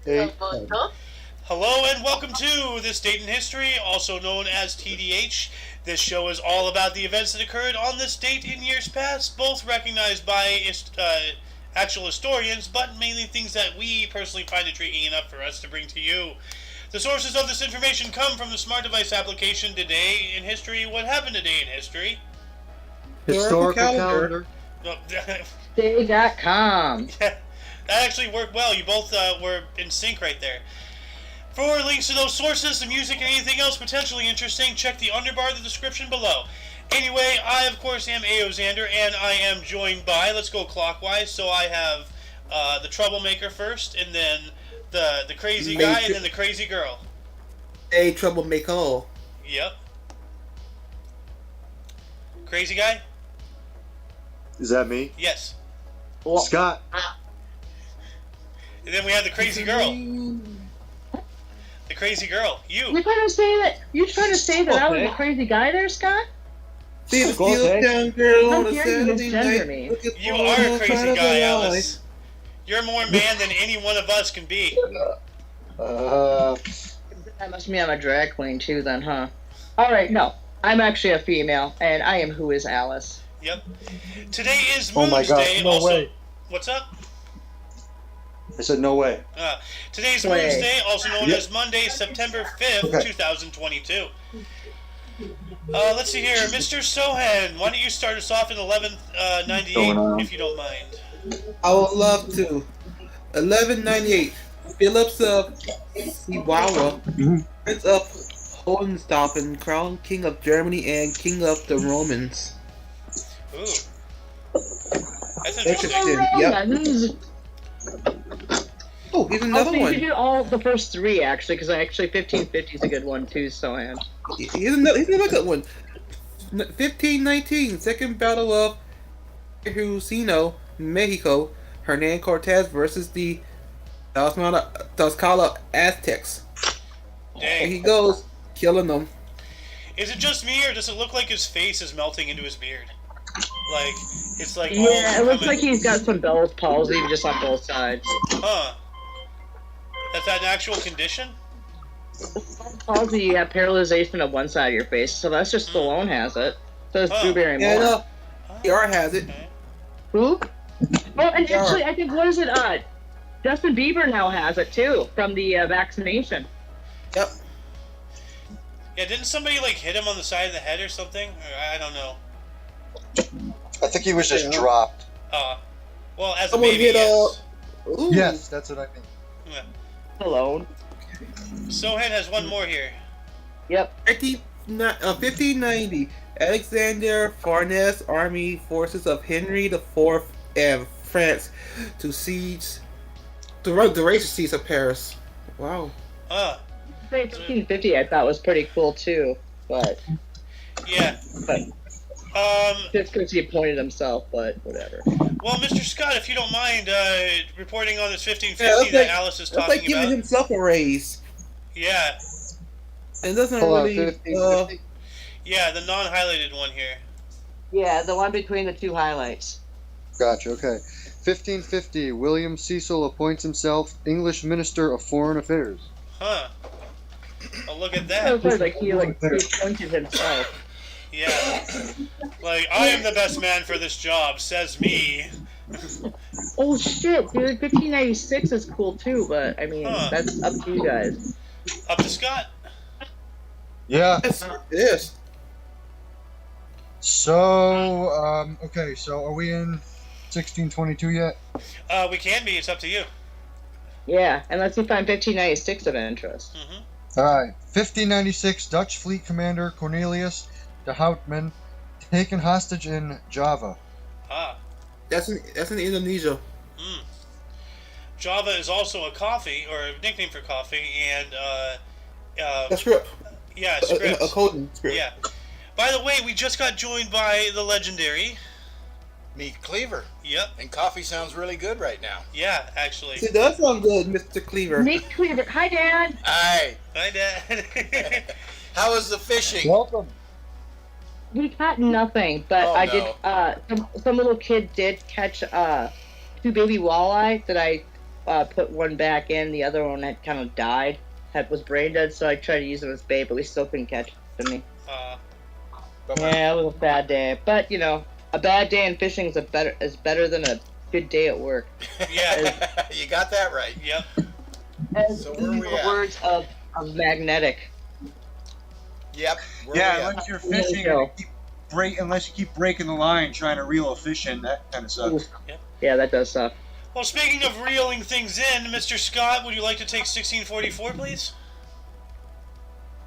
Hey. Hello and welcome to This Date in History, also known as TDH. This show is all about the events that occurred on this date in years past, both recognized by actual historians, but mainly things that we personally find intriguing enough for us to bring to you. The sources of this information come from the smart device application Today in History. What happened today in history? Historical calendar. No, Day.com. that actually worked well. You both were in sync right there. For links to those sources, the music, and anything else potentially interesting, check the underbar of the description below. Anyway, I, of course, am Xander, and I am joined by, let's go clockwise, so I have the troublemaker first, and then the crazy guy, and then the crazy girl. Hey, troublemaker. Yep. Crazy guy? Is that me? Yes. Well, Scott. And then we have the crazy girl. The crazy girl. You. You're trying to say that I was a crazy guy there, Scott? See the steel down girl on a Saturday night. You are a crazy guy, Alice. You're more man than any one of us can be. That must mean I'm a drag queen too then, huh? Alright, no. I'm actually a female, and I am Who is Alice. Yep. Today is Oh Moon's my gosh, Day. no Also, way. what's up? I said no way. Today's Way. Moon's Day, also known Yep. as Monday, September 5th, Okay. 2022. Let's see here. Mr. Sohan, why don't you start us off in 1198, Going on? if you don't mind? I would love to. 1198. Phillips of Siwawa, Prince of Hohenstaufen, crowned King of Germany and King of the Romans. Ooh. That's interesting. Interesting. Yep. Oh, here's another You one. could do all the first three, actually, because 1550 is a good one too, Sohan. Here's another good one. 1519. Second Battle of Terucino, Mexico. Hernan Cortez versus the Tlaxcala Aztecs. And Dang. he goes, killing them. Is it just me, or does it look like his face is melting into his beard? Like, it's like... Yeah, all it looks coming- like he's got some Bell's palsy just on both sides. Huh. That's an actual condition? Palsy, you have paralyzation of one side of your face, so that's just Stallone has it. So does Huh. Drew Barrymore. Yeah, no. PR has it. Okay. Who? Oh, and actually, I think, what is it, Justin Bieber now has it too, from the vaccination. Yep. Yeah, didn't somebody, like, hit him on the side of the head or something? Or, I don't know. I think he was just dropped. Well, as a Someone baby, hit yes. Ooh. Yes, that's what I mean. Yeah. Hello. Sohan has one more here. Yep. 1590. Alexander Farnese army forces of Henry IV and France to raise the siege of Paris. Wow. 1550 I thought was pretty cool too, but Yeah. just because he appointed himself, but whatever. Well, Mr. Scott, if you don't mind reporting on this 1550 Yeah, that Alice is That's talking like giving about. himself a raise. Yeah. It doesn't Hold on, really. 1550. Yeah, the non-highlighted one here. Yeah, the one between the two highlights. Gotcha, okay. 1550, William Cecil appoints himself English Minister of Foreign Affairs. Huh. Oh, look at It that. was like he appointed himself. Yeah. Like, I am the best man for this job, says me. Oh shit, dude! 1596 is cool too, but I mean that's up to you guys. Up to Scott. Yeah. Yes. So, okay, so are we in 1622 yet? We can be. It's up to you. Yeah, unless you find 1596 of interest. Mm-hmm. Alright. 1596, Dutch fleet commander Cornelius de Houtman taken hostage in Java. Ah. That's in Indonesia. Mm. Java is also a coffee, or a nickname for coffee, and, A script. yeah, A scripts. coding script. Yeah. By the way, we just got joined by the legendary. Meat Cleaver. Yep. And coffee sounds really good right now. Yeah, actually. It does sound good, Mr. Cleaver. Nick Cleaver. Hi, Dad. Hi. Hi, Dad. How was the fishing? Welcome. We caught nothing, but Oh, I no. did. Some little kid did catch 2 baby walleye that I put one back in. The other one had kind of died, was brain dead. So I tried to use him as bait, but we still couldn't catch him. Yeah, it was a bad day. But you know, a bad day in fishing is better than a good day at work. Yeah, You got that right. yep. So where we the at? words of magnetic. Yep. Where we Yeah, at? unless you're fishing, unless you keep breaking the line trying to reel a fish in, that kind of sucks. Yeah, that does suck. Well, speaking of reeling things in, Mr. Scott, would you like to take 1644, please?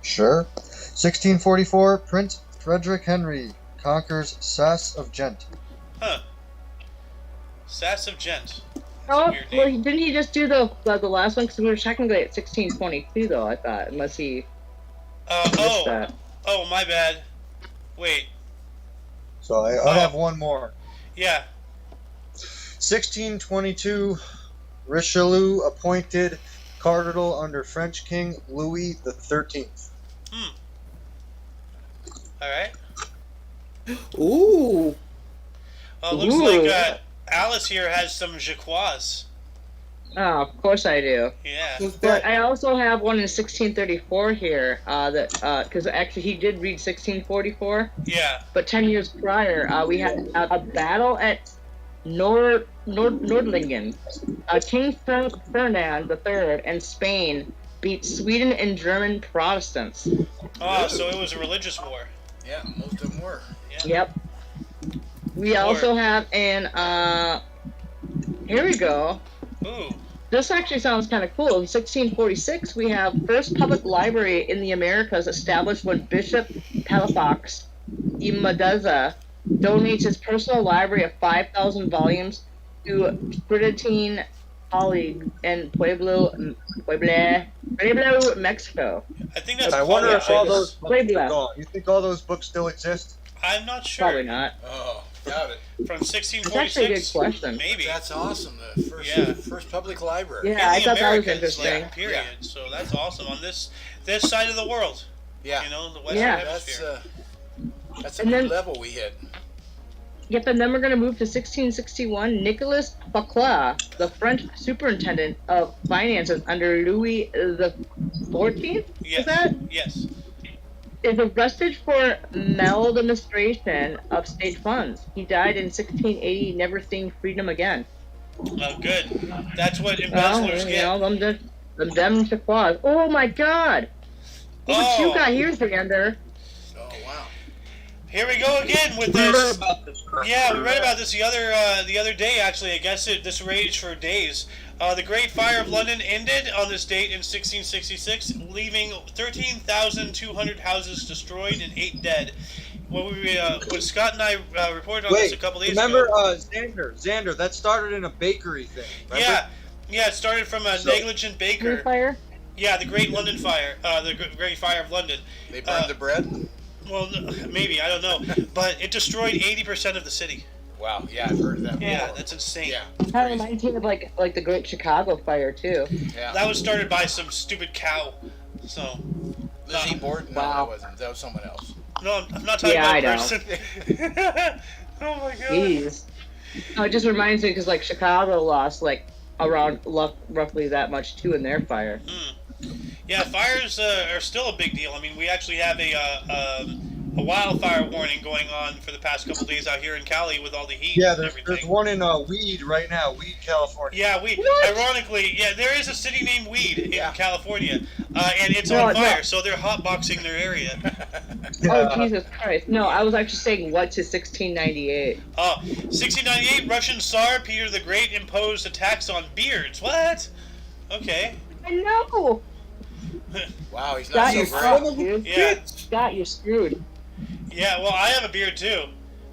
Sure. 1644, Prince Frederick Henry conquers Sass of Gent. Huh. Sass of Gent. Oh, weird well, name. didn't he just do the last one? Because we were technically at 1622, though, I thought. Unless he missed that. Oh, my bad. Wait. So I have one more. Yeah. 1622, Richelieu appointed cardinal under French King Louis XIII. Alright. Ooh. Looks Ooh. like Alice here has some Jaquois. Oh, of course I do. Yeah. What's But that? I also have one in 1634 here. Because actually he did read 1644. Yeah. But 10 years prior, we had a battle at Nordlingen. King Ferdinand III and Spain beat Sweden and German Protestants. Oh, so it was a religious war. Yeah, most of them were. Yep. We also have in, here we go. Ooh. This actually sounds kind of cool. In 1646, we have first public library in the Americas established when Bishop Palafox Imadeza donates his personal library of 5,000 volumes to Tridentine College in Pueblo, Mexico. I think that's I wonder if all Polish. those books Puebla. are gone. You think all those books still exist? I'm not sure. Probably not. Oh, doubt it. From That's actually a good 1646? question. Maybe. That's awesome. The first, Yeah. first public library. Yeah, I In the thought that was Americas, interesting. like, period. So that's awesome on this side of the world. Yeah. You know, the Western Yeah. Hemisphere. That's a And new then- level we hit. Yep, and then we're going to move to 1661. Nicolas Bacla, the French superintendent of finances under Louis XIV, Yes. is that? Yes. Is arrested for maladministration of state funds. He died in 1680, never seeing freedom again. Oh, good. That's what Well, embezzlers you get. know, them to clause. Oh my God! Look what you Oh. got here, Xander. Oh, wow. Here we go again with We read this. about this. Yeah, we read about this the other day. Actually, I guess this raged for days. The Great Fire of London ended on this date in 1666, leaving 13,200 houses destroyed and 8 dead. When Scott and I reported on this a couple days remember ago. Xander? That started in a bakery thing. Remember? Yeah, it started from a So- negligent baker. Fire. Yeah, the Great London Fire, the Great Fire of London. They burned the bread? Well, maybe, I don't know, but it destroyed 80% of the city. Wow, yeah, I've heard of that Yeah, before. that's insane. Yeah. Kind of reminds me of like the Great Chicago Fire too. Yeah. That was started by some stupid cow. So, Lizzie Borden? No, Wow. that wasn't. That was someone else. no, I'm not talking Yeah, about a I know. person. Oh my god. Jeez. No, it just reminds me because like Chicago lost like around roughly that much too in their fire. Yeah, fires are still a big deal. I mean, we actually have a wildfire warning going on for the past couple days out here in Cali with all the heat Yeah, and there's everything. one in Weed right now, Weed, California. Yeah, What? ironically, there is a city named Weed in Yeah. California, and it's No, on fire, no. so they're hotboxing their area. Oh Jesus Christ! No, I was actually saying what to 1698. 1698, Russian Tsar Peter the Great imposed a tax on beards. What? Okay. I know. Wow, he's not Got so you great. fucked, dude. Yeah. Got you screwed. Yeah, well, I have a beard too.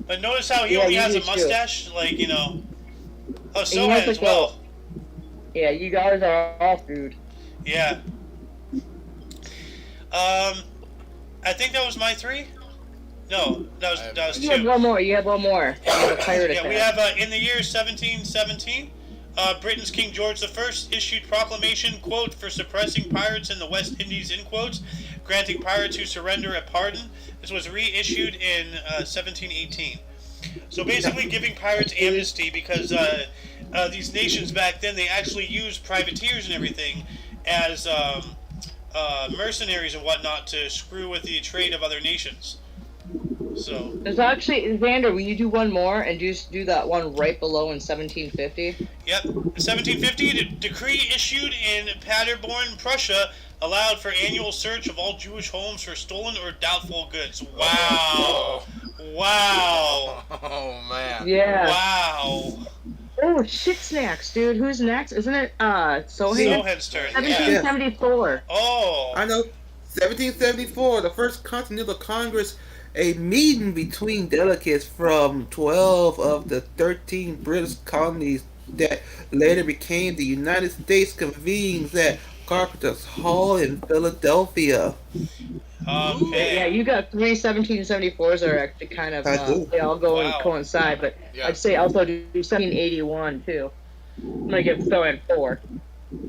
But notice how he Yeah, only you has do a too. mustache? Like, you know. Oh, so he has as like well. Yeah, you guys are all screwed. Yeah. I think that was my 3? No, that was You have 2. one more. You have one more. You have a pirate Yeah, attack. we have in the year 1717, Britain's King George I issued proclamation, quote, for suppressing pirates in the West Indies, end quotes, granting pirates who surrender a pardon. This was reissued in 1718. So basically giving pirates amnesty because these nations back then, they actually used privateers and everything as mercenaries and whatnot to screw with the trade of other nations. So There's actually, Xander, will you do one more and just do that one right below in 1750? yep, in 1750, a decree issued in Paderborn, Prussia, allowed for annual search of all Jewish homes for stolen or doubtful goods. Wow. Wow. Oh man. Yeah. Wow. Oh, shit snacks, dude. Who's next? Isn't it, Sohan? Sohan's turn. Yeah. 1774. Oh. I know. 1774, the first Continental Congress, a meeting between delegates from 12 of the 13 British colonies that later became the United States convenes at Carpenter's Hall in Philadelphia. Okay. Yeah, you got three 1774s that are actually kind of, I do. they all go Wow. and coincide, but Yeah. I'd say also do 1781 too. I'm gonna give Sohan 4.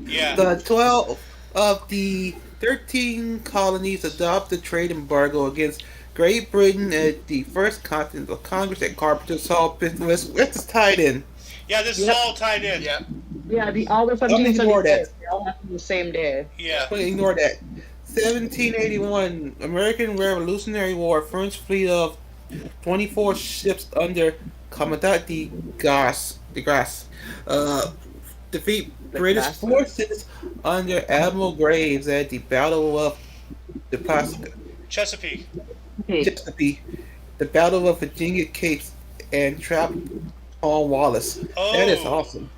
Yeah. The 12 of the 13 colonies adopted trade embargo against Great Britain at the First Continental Congress at Carpenter's Hall. What's tied in? Yeah, this is Yep. all tied in. Yep. Yeah, all the ignore 1774s, that. they all happen the same day. Yeah. But ignore that. 1781, American Revolutionary War, French fleet of 24 ships under Commandant de Grasse, defeat British Grasse. forces under Admiral Graves at the Battle of the Chesapeake. Chesapeake, the Battle of Virginia Capes, and trapped Cornwallis. Oh. That is awesome.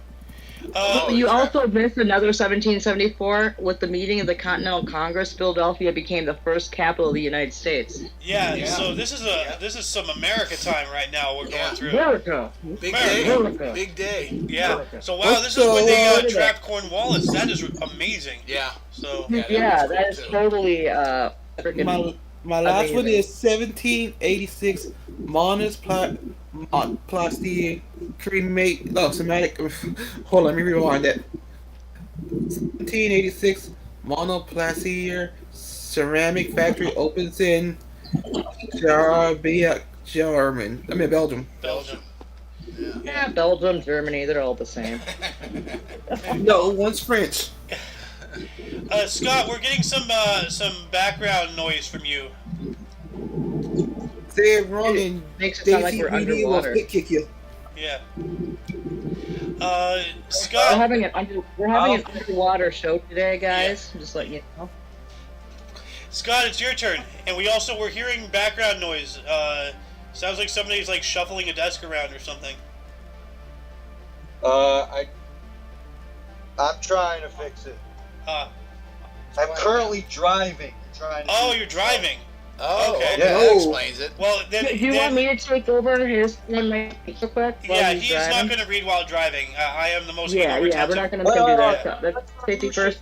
You also missed another 1774 with the meeting of the Continental Congress. Philadelphia became the first capital of the United States. Yeah, Yeah. so this is some America time right now we're Yeah. going through. America. Big America. day. Big day. Yeah. So wow, this is when they trapped Cornwallis. That is amazing. Yeah. So Yeah, Yeah, was that cool, is too. totally freaking. My last one Amazing. is 1786. Mons Plastic cremate. No, somatic. Hold on, let me rewind that. 1786. Monoplacier ceramic factory opens in Belgium. Belgium. Yeah, Belgium, Germany, they're all the same. No, one's French. Scott, we're getting some background noise from you. Say it wrong and Makes it sound like Daisy we're Reedy will underwater. spit kick you. Yeah. We're Scott, having an underwater show today, guys. Just letting you know. Scott, it's your turn, and we're hearing background noise. Sounds like somebody's like shuffling a desk around or something. I'm trying to fix it. I'm currently driving. You're driving. Oh, Okay. okay. That explains it. Well, then. Do you want me to take over his one mic real quick? while Yeah, he's he's not driving? going to read while driving. I am the most. Yeah, we're retentive. not going to do that. Let's safety first.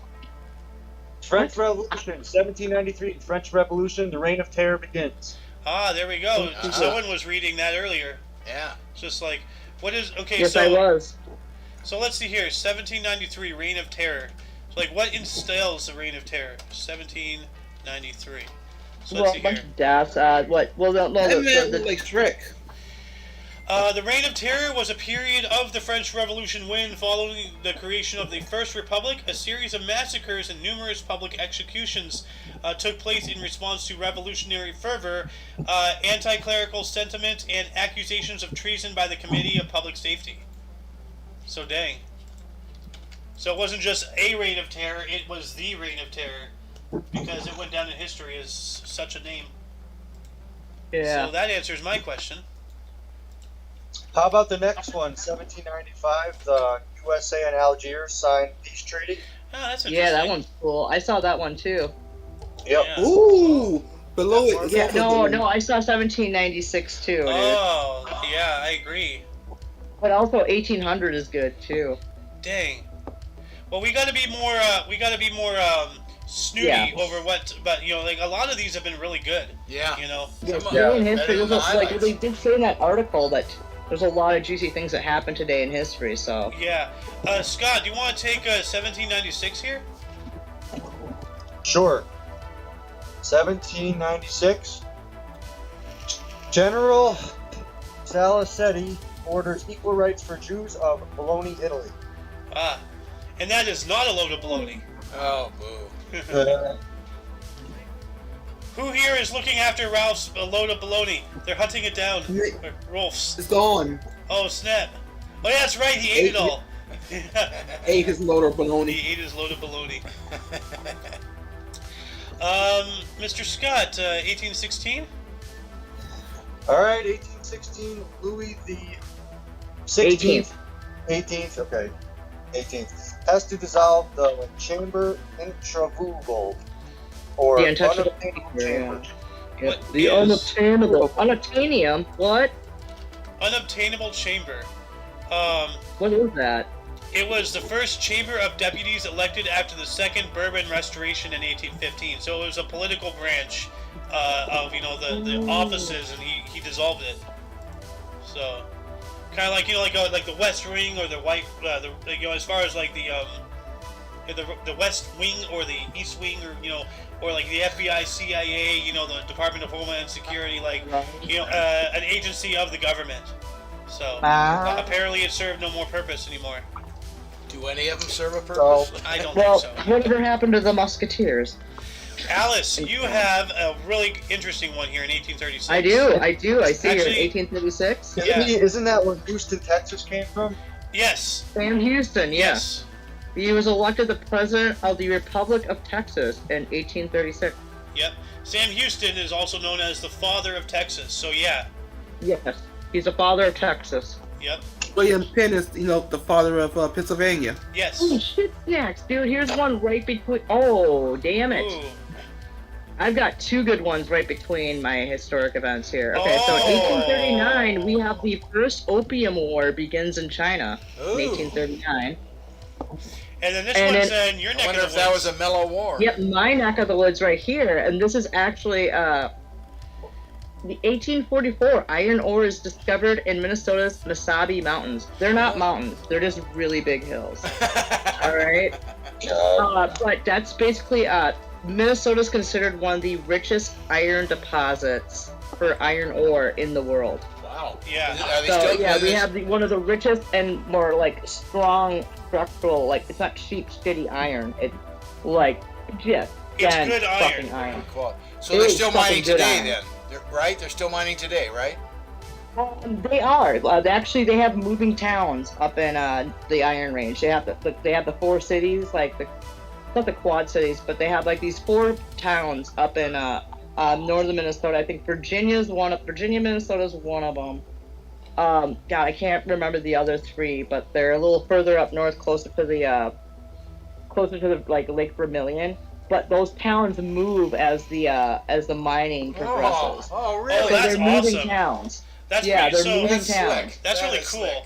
French Revolution, 1793. French Revolution, the Reign of Terror begins. There we go. Uh-huh. Someone was reading that earlier. Yeah. Just like, what is okay? Yes, so I was. So let's see here. 1793, Reign of Terror. So like, what instills the Reign of Terror? 1793. So let's Well, see a bunch here. of deaths. What? Well, That man look like Shrek. The Reign of Terror was a period of the French Revolution when, following the creation of the First Republic, a series of massacres and numerous public executions took place in response to revolutionary fervor, anti-clerical sentiment, and accusations of treason by the Committee of Public Safety. So dang. So it wasn't just a Reign of Terror, it was the Reign of Terror, because it went down in history as such a name. Yeah. So that answers my question. How about the next one? 1795, the USA and Algiers signed peace treaty. Oh, that's interesting. Yeah, that one's cool. I saw that one too. Yep. Yeah. Ooh, below it. is Yeah, also no, I saw 1796 too, dude. Oh, yeah, I agree. But also 1800 is good too. Dang. Well, we got to be more. Snooty Yeah. over what, but like a lot of these have been really good. Yeah. Yeah, Some of today in them history, better than the like highlights. they did say in that article that there's a lot of juicy things that happened today in history. So Yeah. Scott, do you want to take 1796 here? Sure. 1796. General Salicetti orders equal rights for Jews of Bologna, Italy. Ah, and that is not a load of baloney. Oh, boo. Who here is looking after Ralph's load of baloney? They're hunting it down. Or Rolf's. It's gone. Oh, snap. Oh, yeah, that's right. He ate it all. Ate his load of He baloney. ate his load of baloney. Mr. Scott, 1816? All right, 1816, Louis the 16th. 18th, okay. 18th. Has to dissolve the chamber intravulval, or The untouchable unobtainable chamber, chamber. Yeah. What The is- unobtainable. Unobtainium? What? Unobtainable chamber. What is that? It was the first chamber of deputies elected after the Second Bourbon Restoration in 1815. So it was a political branch of the offices, and he dissolved it. So kind of like the West Wing or the White as far as like the West Wing or the East Wing or like the FBI, CIA, the Department of Homeland Security, an agency of the government. So apparently it served no more purpose anymore. Do any of them serve a purpose? I don't Well, think so. whatever happened to the Musketeers? Alice, you have a really interesting one here in 1836. I do. I see Actually- here in 1836. Yeah. Isn't that where Houston, Texas came from? Yes. Sam Houston, Yes. He was elected the president of the Republic of Texas in 1836. Yep. Sam Houston is also known as the father of Texas. So yeah. Yes, he's the father of Texas. Yep. William Penn is, the father of Pennsylvania. Yes. Oh shit, snacks, dude! Here's one right between. Oh, damn it! Ooh. I've got two good ones right between my historic events here. Okay, so in Oh. 1839 we have the first Opium War begins in China. Ooh. In 1839. And then this And one's then- in your I neck wonder of if the that woods. was a mellow war. Yep, my neck of the woods right here, and this is actually the 1844 iron ore is discovered in Minnesota's Mesabi Mountains. They're not mountains; they're just really big hills. All right, but that's basically Minnesota's considered one of the richest iron deposits for iron ore in the world. Wow. Yeah. Are they So still yeah, doing we this? have one of the richest and more like strong structural. Like it's not cheap, shitty iron. It's like just It's dense good fucking iron. iron. Cool. So It they're is still fucking mining good today iron. then, right? They're still mining today, right? They are. Actually, they have moving towns up in the Iron Range. They have the four cities, not the Quad Cities, but they have like these four towns up in northern Minnesota. I think Virginia, Minnesota's one of them. God, I can't remember the other three, but they're a little further up north, closer to the like Lake Vermilion. But those towns move as the mining progresses. Oh, Oh, really? So that's they're moving awesome. towns. That's Yeah, pretty, they're so moving that's towns. slick. that's That really is cool. slick.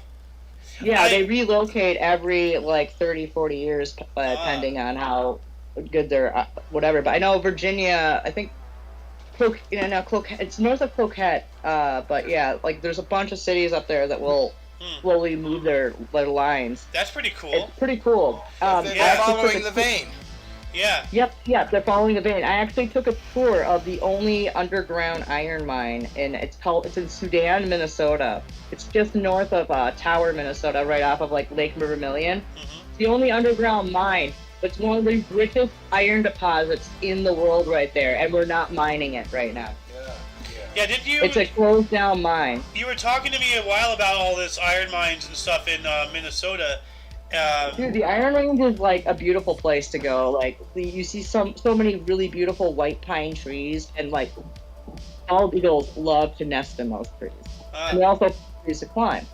Yeah, I- they relocate every like 30, 40 years, depending on how good they're, whatever. But I know Virginia, I think, it's north of Cloquet, but yeah, like there's a bunch of cities up there that will slowly move their lines. That's pretty cool. It's pretty cool. They're I actually following took the a- vein. Yeah. Yep, they're following the vein. I actually took a tour of the only underground iron mine, and it's in Sudan, Minnesota. It's just north of Tower, Minnesota, right off of like Lake Vermilion. It's the only underground mine. It's one of the richest iron deposits in the world right there, and we're not mining it right now. Yeah, didn't you? It's a closed down mine. You were talking to me a while about all this iron mines and stuff in Minnesota. Dude, the Iron Range is like a beautiful place to go. Like you see so many really beautiful white pine trees, and like bald eagles love to nest in those trees. And they also trees to climb.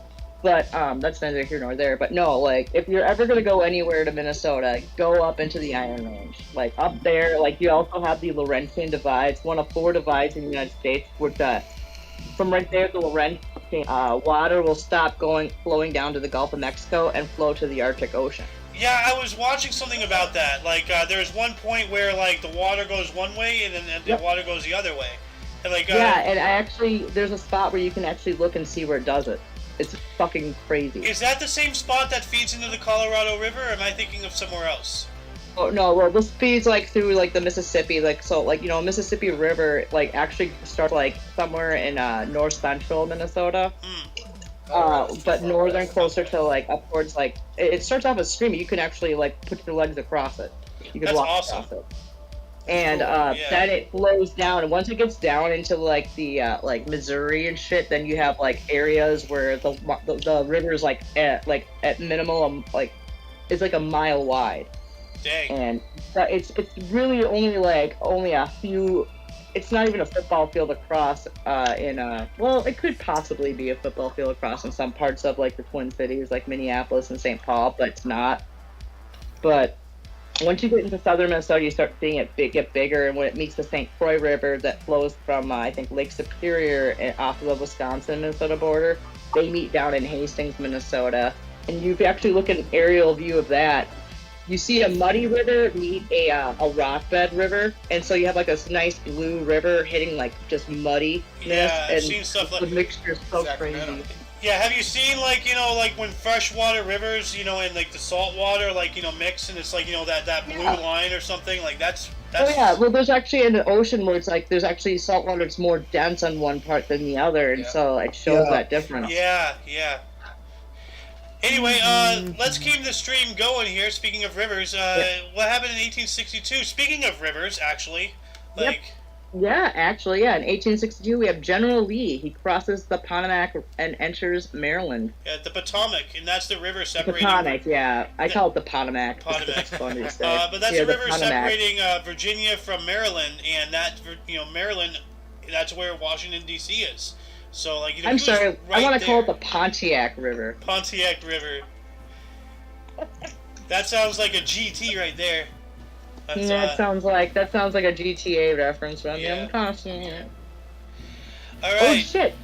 But that's neither here nor there. But no, like if you're ever gonna go anywhere to Minnesota, go up into the Iron Range. Like up there, like you also have the Laurentian Divide. It's one of 4 divides in the United States, which from right there, the Laurentian water will stop flowing down to the Gulf of Mexico and flow to the Arctic Ocean. Yeah, I was watching something about that. Like, there's one point where like the water goes one way and then the water goes the other way. And like, Yeah, and there's a spot where you can actually look and see where it does it. It's fucking crazy. is that the same spot that feeds into the Colorado River, or am I thinking of somewhere else? Oh no, well this feeds like through like the Mississippi, Mississippi River like actually starts like somewhere in north central Minnesota. but northern closer to like upwards. Like it starts off as streamy. You can actually like put your legs across it. You can That's walk awesome. across it. And Cool, yeah. then it flows down, and once it gets down into like the like Missouri and shit, then you have like areas where the river's like at minimum like it's like a mile wide. Dang. And it's really only a few. It's not even a football field across well, it could possibly be a football field across in some parts of like the Twin Cities, like Minneapolis and St. Paul, but it's not. But once you get into southern Minnesota, you start seeing it get bigger, and when it meets the St. Croix River that flows from I think Lake Superior and off of the Wisconsin-Minnesota border, they meet down in Hastings, Minnesota. And you actually look at an aerial view of that. You see a muddy river meet a rock bed river, and so you have like this nice blue river hitting like just muddiness. Yeah, I've and seen stuff the like mixture is so Sacramento. crazy. Yeah, have you seen like like when freshwater rivers, and like the salt water like mix, and it's like that blue line or something like that's. Oh yeah, well there's actually in the ocean where it's like there's actually salt water that's more dense on one part than the other, and so it shows that difference. Yeah. Anyway, let's keep the stream going here. Speaking of rivers, what happened in 1862? Speaking of rivers, actually, like. Yeah, actually, yeah. In 1862, we have General Lee. He crosses the Potomac and enters Maryland. Yeah, the Potomac, and that's the river separating. Potomac, yeah. I call it the Potomac. Potomac. It's funny to say. But that's Yeah, the the river Potomac. separating Virginia from Maryland, and that Maryland, that's where Washington D.C. is. So like I'm he was sorry, right I want to call it there. the Pontiac River. Pontiac River. That sounds like a GT right there. That's, That sounds like a GTA reference from Yeah. them. Constantly. all Oh right. shit!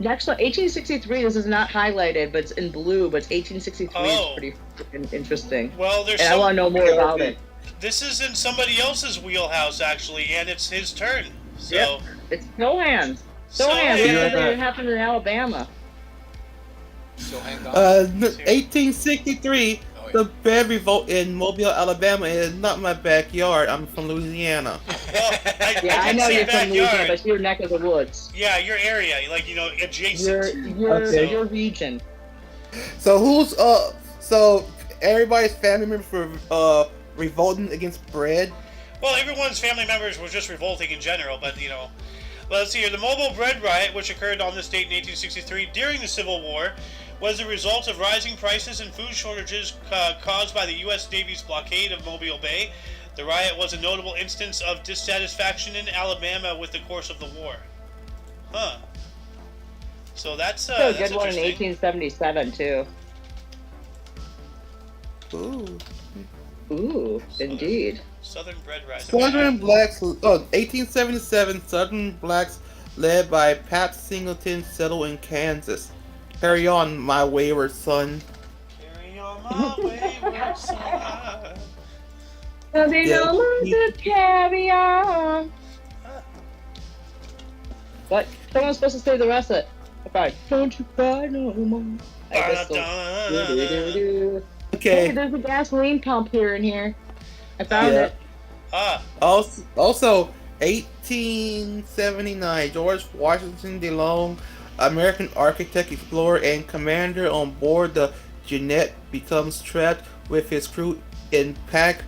Actually, 1863. This is not highlighted, but it's in blue. But 1863 Oh. is pretty freaking interesting, Well, there's and I want to know more about it. This is in somebody else's wheelhouse actually, and it's his turn. So. Yep. It's Sohan. So, Sohan. yeah. It happened in Alabama. So hang on. 1863, Oh, yeah. the Bear Revolt in Mobile, Alabama is not my backyard. I'm from Louisiana. Well, Yeah, I didn't know say you're from Louisiana, backyard. but your neck of the woods. Yeah, your area, like adjacent. Your region. So so everybody's family members were revolting against bread. Well, everyone's family members were just revolting in general, but Well, let's see here. The Mobile Bread Riot, which occurred on this date in 1863 during the Civil War, was the result of rising prices and food shortages caused by the U.S. Navy's blockade of Mobile Bay. The riot was a notable instance of dissatisfaction in Alabama with the course of the war. Huh. So that's So a that's good one in interesting. 1877 too. Ooh. Ooh, indeed. Southern Bread Riot. Southern blacks, 1877, Southern blacks led by Pat Singleton settled in Kansas. Carry on, my wayward son. Carry on my wayward son. There'll be Yeah. no more to carry on. What? Someone's supposed to say the rest of it. Okay. Don't you cry no more. I guess so. Do-do-do-do. Hey, Okay. there's a gasoline pump here and here. I found Yeah. it. Also, 1879, George Washington DeLong, American architect, explorer, and commander on board the Jeannette, becomes trapped with his crew in pack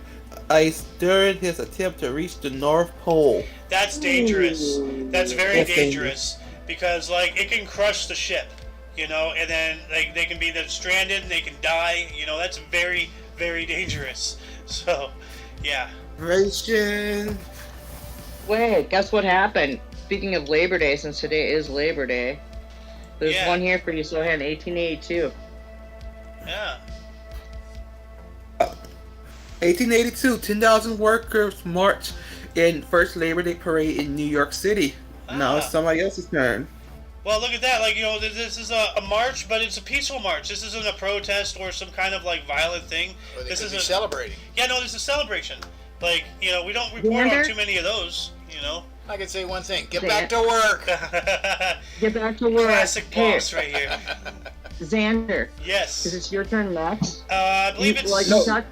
ice during his attempt to reach the North Pole. That's dangerous. Ooh. That's very That's dangerous because it can crush the ship, and then they can be then stranded and they can die. That's very, very dangerous. So, yeah. Ration. Wait, guess what happened? Speaking of Labor Day, since today is Labor Day, there's Yeah. one here for you, Sohan, 1882. Yeah. 1882, 10,000 workers march in first Labor Day parade in New York City. Now it's somebody else's turn. Well, look at that. This is a march, but it's a peaceful march. This isn't a protest or some kind of violent thing. Or they This could is be a celebrating. Yeah, no, this is a celebration. We don't report on Xander? too many of those. I can say one thing. Get Yeah. back to work. Get back to work. Classic Here, boss right here. Xander, is Yes. it your turn next? I believe it's. Like, you talk-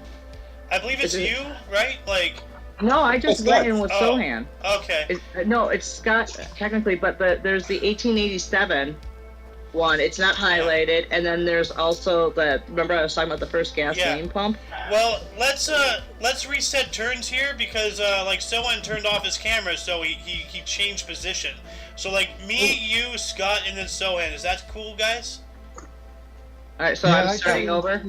I believe it's Is it- you, right? No, I just It's went Scott. in with Oh. Sohan. Okay. No, it's Scott technically, but there's the 1887. one. It's not highlighted. And then there's also the. Remember, I was talking about the first gasoline pump. Well, let's reset turns here because like someone turned off his camera, so he changed position. So like me, you, Scott, and then Sohan. Is that cool, guys? All right, so I'm starting over.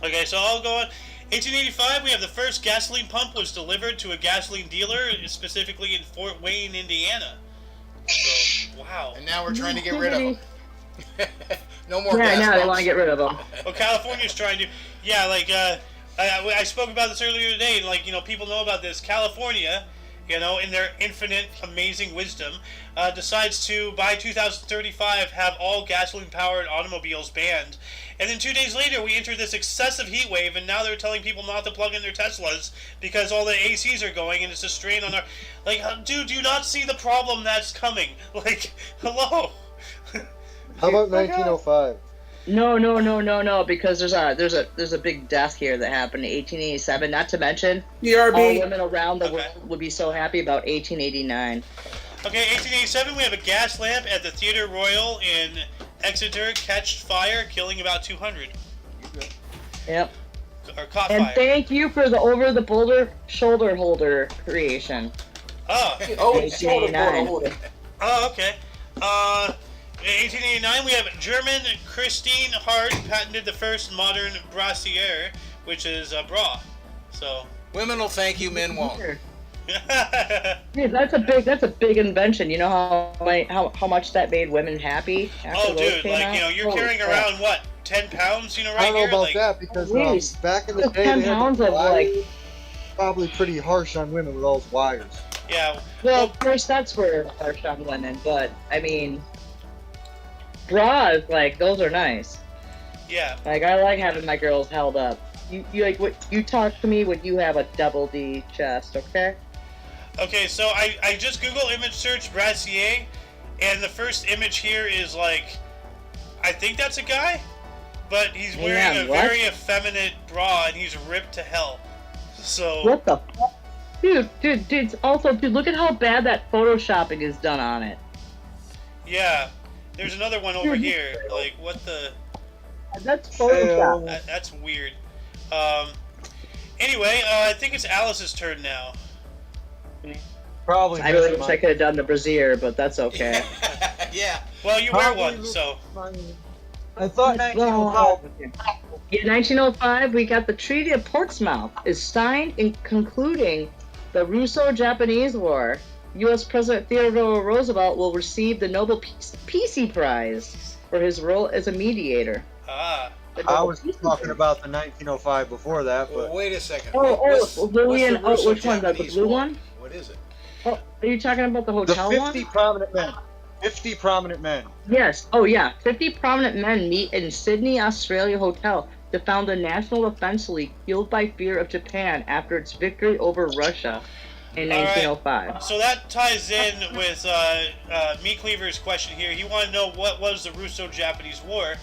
Okay, so I'll go on. 1885, we have the first gasoline pump was delivered to a gasoline dealer, specifically in Fort Wayne, Indiana. So, wow. And now we're trying to get rid of them. No more Yeah, gas now they pumps. want to get rid of them. Well, California's trying to. Yeah, like I spoke about this earlier today, and like people know about this. California, in their infinite, amazing wisdom, decides to by 2035 have all gasoline-powered automobiles banned. And then 2 days later, we enter this excessive heat wave, and now they're telling people not to plug in their Teslas because all the ACs are going, and it's a strain on our. Like, dude, do you not see the problem that's coming? Like, hello. How about 1905? No, because there's a big death here that happened in 1887. Not to mention, BRB. all women around the world would be so happy about 1889. Okay, 1887, we have a gas lamp at the Theatre Royal in Exeter catched fire, killing about 200. Yep. Or caught And fire. thank you for the over the boulder shoulder holder creation. Oh. Oh, 1889. Oh, okay. 1889, we have German Christine Hart patented the first modern brassiere, which is a bra. So. Women will thank you, men won't. Dude, that's a big invention. You know how much that made women happy? After Oh, those dude, came like out? you're Holy carrying crap. around what, 10 pounds? Right I don't know here, about like. that because Jeez. back in the Just day, 10 they had pounds the of, like- wires, probably pretty harsh on women with all those wires. Yeah. Well, of course, that's where harsh on women, but I mean, bras, like, those are nice. Yeah. Like, I like having my girls held up. You like what you talk to me when you have a double D chest, okay? Okay, so I just Google image search brassiere, and the first image here is like, I think that's a guy, but he's wearing a what? very effeminate bra, and he's ripped to hell. So. What the fuck? Dude, also, look at how bad that photoshopping is done on it. Yeah. There's another one over here. Like, what the. That's Photoshop. That's weird. Anyway, I think it's Alice's turn now. Probably. I really wish I could have done the brassiere, but that's okay. Yeah. Well, you wear Probably one, so. I thought 1905. In 1905, we got the Treaty of Portsmouth is signed in concluding the Russo-Japanese War. U.S. President Theodore Roosevelt will receive the Nobel Peace Prize for his role as a mediator. Ah. I was talking about the 1905 before that, Well, but wait a second. Lillian, what's the which one? The Russo-Japanese blue War? one? What is it? Oh, are you talking about the the hotel 50 one? prominent men. 50 prominent men. Yes. Oh, yeah. 50 prominent men meet in Sydney, Australia hotel to found the National Defense League, fueled by fear of Japan after its victory over Russia in All right. 1905. So that ties in with Meat Cleaver's question here. He wanted to know what was the Russo-Japanese War.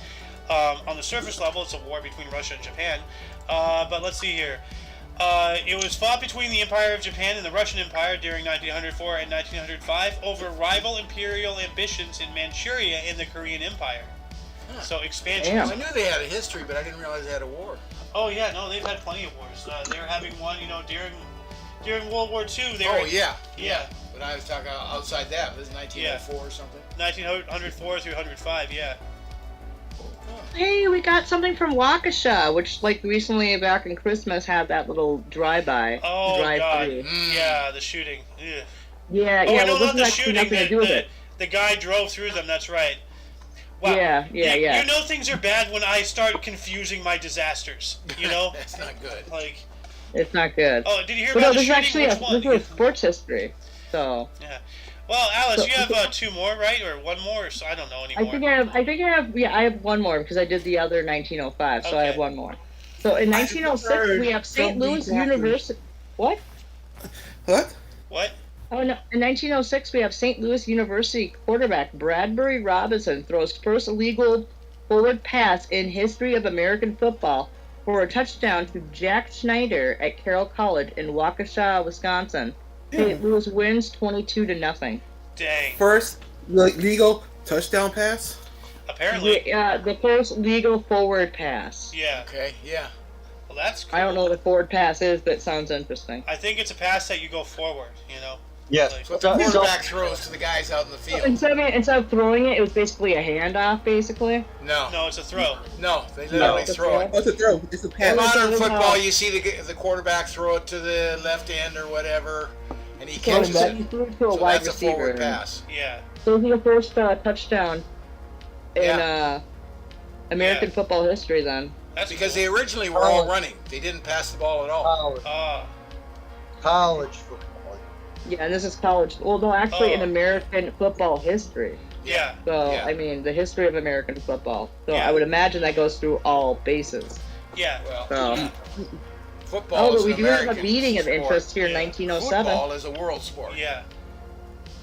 On the surface level, it's a war between Russia and Japan. But let's see here. It was fought between the Empire of Japan and the Russian Empire during 1904 and 1905 over rival imperial ambitions in Manchuria and the Korean Empire. Huh. So expansion. Damn. I knew they had a history, but I didn't realize they had a war. Oh yeah, no, they've had plenty of wars. They were having one, during World War II. They Oh, were, yeah. yeah, But I was talking outside that. It was 1904 or something. 1904 through 105. Yeah. Hey, we got something from Waukesha, which, like, recently back in Christmas had that little drive-by. Oh god. drive-through. Yeah, the shooting. Ugh. Yeah, Oh yeah. no, Well, this not has the actually shooting. nothing to do with it. The guy drove through them. That's right. Wow. Yeah. You know things are bad when I start confusing my disasters. You know, That's not good. like. It's not good. Oh, did you hear But about no, the this is shooting? actually Which one? this is sports history. So Yeah. Well, Alice, So- you have two more, right, or one more? So I don't know anymore. I have one more because I did the other 1905, so I have Okay. one more. So in 1906 we have St. Louis University. What? What? What? Oh no! In 1906 we have St. Louis University quarterback Bradbury Robinson throws first illegal forward pass in history of American football for a touchdown to Jack Schneider at Carroll College in Waukesha, Wisconsin. St. Louis wins 22-0. Dang. First legal touchdown pass? Apparently. The first legal forward pass. Yeah. Okay, yeah. Well, that's cool. I don't know what a forward pass is, but it sounds interesting. I think it's a pass that you go forward, you know? Yes. Like, So what the quarterback throws to the guys out in the field. Instead of throwing it, it was basically a handoff, basically. No, no, it's a throw. no, they literally it's a throw it. Oh, it's a throw. It's a In pass. modern no. football, you see the quarterback throw it to the left end or whatever, and he So catches then it. you threw it to a So wide that's a receiver. forward pass. Yeah. So this is the first touchdown in Yeah. American Yeah. football history. Then That's Because cool. they originally were all running. They didn't pass the ball at all. College football. yeah, and this is college. Well, no, actually, in Oh. American football history. Yeah. So Yeah. I mean, the history of American football. So Yeah. I would imagine that goes through all bases. Yeah. Well, So football but is we an do have a American beating of sport. interest here in Yeah. 1907. Football is a world sport. Yeah.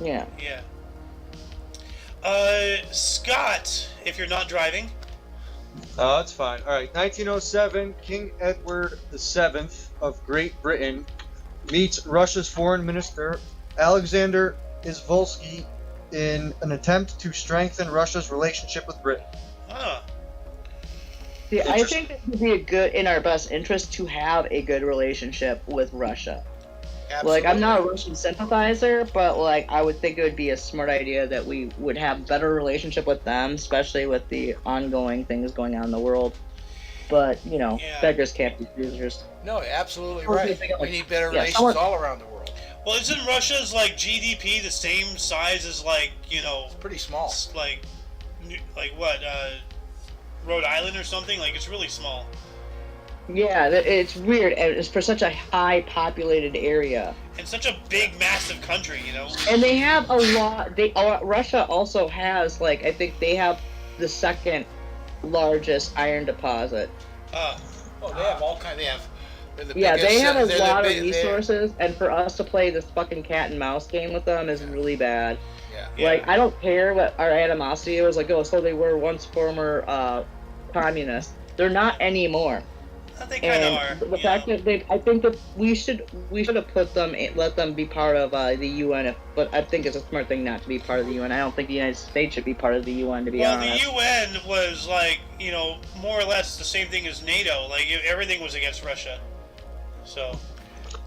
Yeah. Yeah. Scott, if you're not driving. Oh, that's fine. All right, 1907, King Edward VII of Great Britain meets Russia's foreign minister Alexander Izvolsky in an attempt to strengthen Russia's relationship with Britain. Huh. See, I Interesting. think it would be in our best interest to have a good relationship with Russia. Absolutely. Like, I'm not a Russian sympathizer, but like, I would think it would be a smart idea that we would have better relationship with them, especially with the ongoing things going on in the world. But you know, Yeah. beggars can't be choosers. No, absolutely I was right. gonna think, We like, need better yeah, relations someone- all around the world. Well, isn't Russia's like GDP the same size as like, you know, Pretty small. like what, Rhode Island or something? Like, it's really small. Yeah, it's weird, and it's for such a high populated area. And such a big, massive country, you know? And they have a lot. Russia also has, like, I think they have the second largest iron deposit. Uh, Oh, they have all kinds. They're the Yeah, biggest, they have a they're the lot of big- resources, and for us to play this fucking cat and mouse game with them is really bad. Yeah. Yeah. Like, I don't care what our animosity was. Like, oh, so they were once former communists. They're not anymore. they kind of And are. the fact that I think that we should have put them, let them be part of the UN. But I think it's a smart thing not to be part of the UN. I don't think the United States should be part of the UN. To be Well, honest. the UN was like, you know, more or less the same thing as NATO. Like, everything was against Russia. So,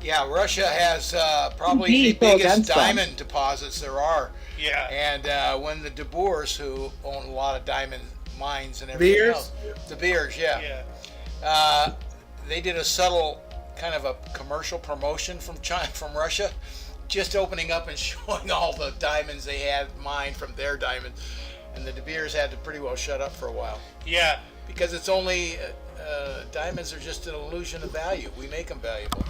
Yeah, Russia has probably Indeed, the so biggest against them. diamond deposits there are. yeah. And when the De Boers, who own a lot of diamond mines and everything Beers? else, De Beers, yeah, Yeah. they did a subtle kind of a commercial promotion from China, from Russia, just opening up and showing all the diamonds they had mined from their diamonds, and the De Beers had to pretty well shut up for a while Yeah. because it's only diamonds are just an illusion of value. We make them valuable.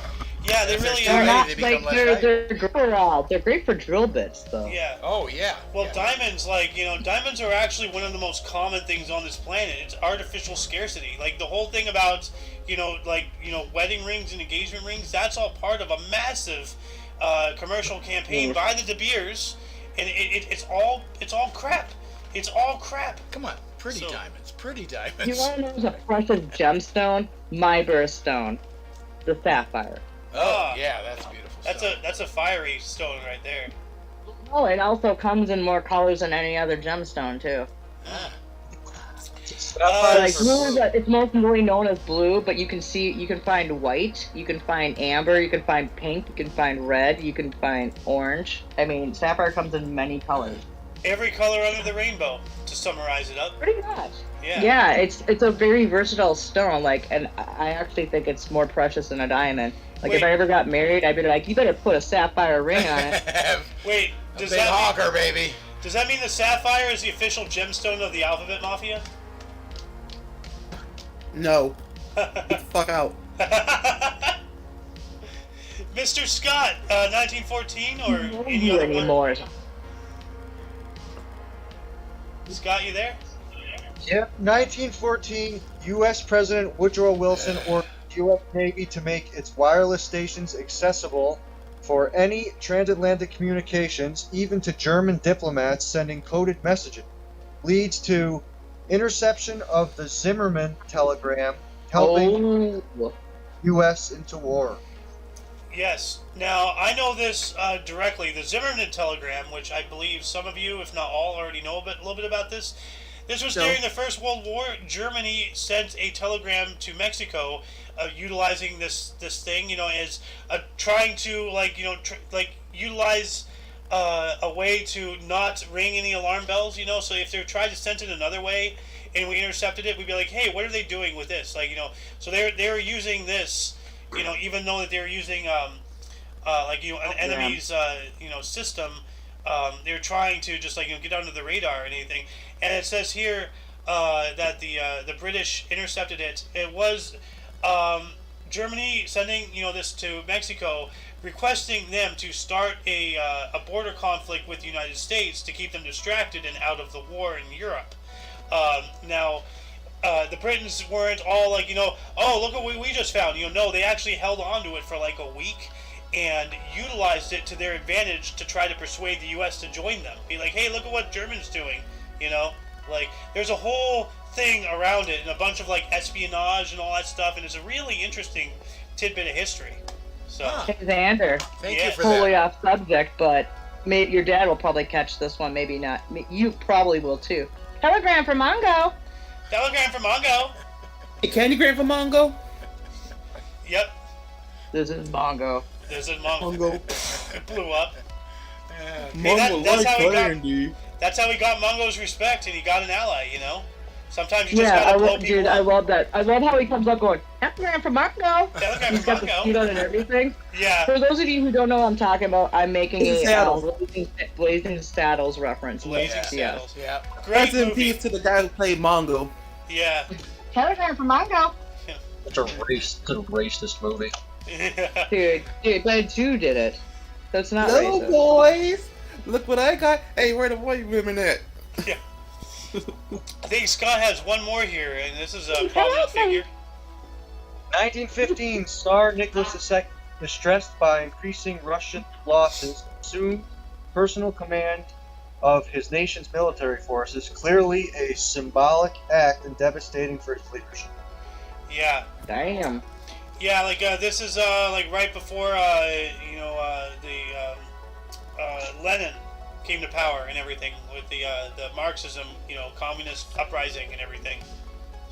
Yeah, they If they're really still They're are. ready, not they become like less they're great for drill bits though. Yeah. Oh yeah. Well, yeah. diamonds, like, you know, diamonds are actually one of the most common things on this planet. It's artificial scarcity. Like, the whole thing about, you know, like, you know, wedding rings and engagement rings, that's all part of a massive commercial campaign by the De Beers, and it's all crap. It's all crap. Come on, pretty So- diamonds, pretty You diamonds. want to know what's a precious gemstone? My birthstone, the sapphire. Oh yeah, that's beautiful. That's a fiery stone right there. Oh, it also comes in more colors than any other gemstone too. Ah. Like blue it's mostly known as blue, but you can find white, you can find amber, you can find pink, you can find red, you can find orange. I mean, sapphire comes in many colors. Every color under the rainbow, to summarize it up. Pretty much. Yeah. Yeah, it's a very versatile stone. Like, and I actually think it's more precious than a diamond. Like, if Wait. I ever got married, I'd be like, you better put a sapphire ring on it. Wait, A does big that hawker, baby. does that mean the sapphire is the official gemstone of the Alphabet Mafia? No. Get the fuck out. Mr. Scott, 1914 or Don't any do other one? anymore. Scott, you there? Yep. 1914, U.S. President Woodrow Wilson ordered the U.S. Navy to make its wireless stations accessible for any transatlantic communications, even to German diplomats sending coded messages. Leads to interception of the Zimmerman telegram, helping Oh. U.S. into war. Yes. Now, I know this directly. The Zimmerman telegram, which I believe some of you, if not all, already know a little bit about this. This was So- during the First World War. Germany sent a telegram to Mexico, utilizing this thing, as trying to utilize a way to not ring any alarm bells, So if they tried to send it another way, and we intercepted it, we'd be like, hey, what are they doing with this? So they were using this, even though that they were using an enemy's system. They're trying to just get under the radar or anything. And it says here that the British intercepted it. It was Germany sending this to Mexico, requesting them to start a border conflict with the United States to keep them distracted and out of the war in Europe. Now, the Britons weren't all oh, look at what we just found. No, they actually held on to it for like a week and utilized it to their advantage to try to persuade the U.S. to join them. Be like, hey, look at what Germans doing. There's a whole thing around it and a bunch of espionage and all that stuff, and it's a really interesting tidbit of history. So, Xander, Thank you for totally that. off subject, but your dad will probably catch this one, maybe not. You probably will too. Telegram from Mongo. telegram from Mongo. A candygram for Mongo? Yep, This is Mongo. there's a Mongo. Mongo. It blew up. Mongo that's like how we got- candy. That's how he got Mongo's respect, and he got an ally. Sometimes you just Yeah, gotta blow people dude, I up. love that. I love how he comes up going, Telegram from Mongo. Telegram He's from got the Mongo. feet on and everything. Yeah. For those of you who don't know what I'm talking about, I'm making Blazing a Saddles. Blazing Saddles reference. Blazing Yeah. Saddles. Yeah. Great Rest in movie. peace to the guy who played Mongo. Yeah. Telegram from Mongo. It's a racist movie. Dude, but you did it. That's not Little racist. boys, look what I got. Hey, where the white women at? I think Scott has one more here, and this is a prominent figure. 1915, Tsar Nicholas II, distressed by increasing Russian losses, assumed personal command of his nation's military forces, clearly a symbolic act and devastating for his leadership. Yeah. Damn. Yeah, this is right before Lenin came to power and everything with the Marxism, communist uprising and everything.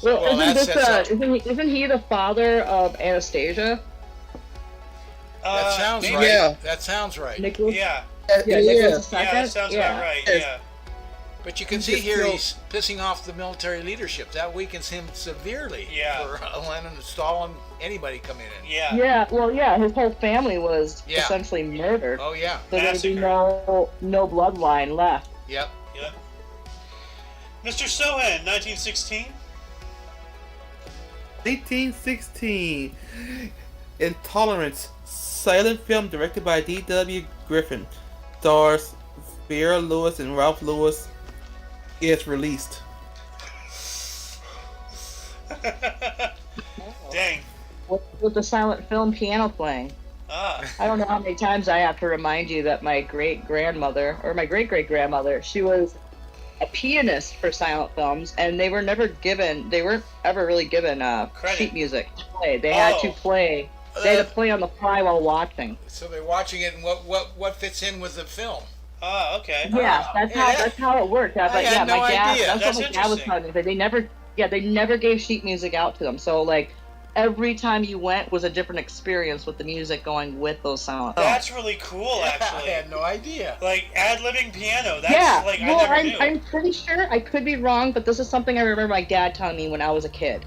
Well, Well, that sets up- isn't he the father of Anastasia? That sounds maybe. right. Yeah. That sounds right. Nicholas? Yeah. Yeah, Nicholas II? Yeah, that sounds about right. Yes. Yeah. But you can He see just here killed- he's pissing off the military leadership. That weakens him severely. Yeah. For Lenin and Stalin, anybody coming in. Yeah. Yeah, well, yeah, his whole family was Yeah. essentially murdered. Oh yeah. So there'd be Massacre. no bloodline left. Yep. Yep. Mr. Sohan, 1916. 1816. Intolerance. Silent film directed by D.W. Griffin. Stars Vera Lewis and Ralph Lewis. Is released. Dang. With the silent film piano playing. Ah. I don't know how many times I have to remind you that my great-grandmother, or my great-great-grandmother, she was a pianist for silent films, and they weren't ever really given Credit. sheet music to play. They had to Oh. play. They had to play on the fly while watching. So they're watching it, and what fits in with the film? Ah, okay. Yeah, that's how it worked. I had no my dad. idea. That's That's what my dad was interesting. telling me. They never gave sheet music out to them. So every time you went was a different experience with the music going with those silent films. That's really cool, I actually. had no idea. Ad-libbing piano. That's Yeah, I well, never knew. I'm pretty sure, I could be wrong, but this is something I remember my dad telling me when I was a kid.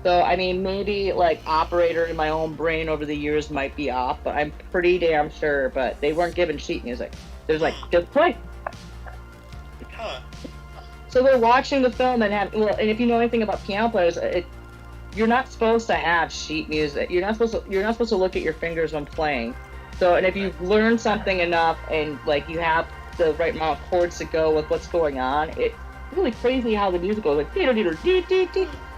So, I mean, maybe, operator in my own brain over the years might be off, but I'm pretty damn sure, but they weren't given sheet music. There's just play. Huh. So they're watching the film and and if you know anything about piano players, you're not supposed to have sheet music. You're not supposed to look at your fingers when playing. So, and if you've learned something enough and you have the right amount of chords to go with what's going on, it's really crazy how the music goes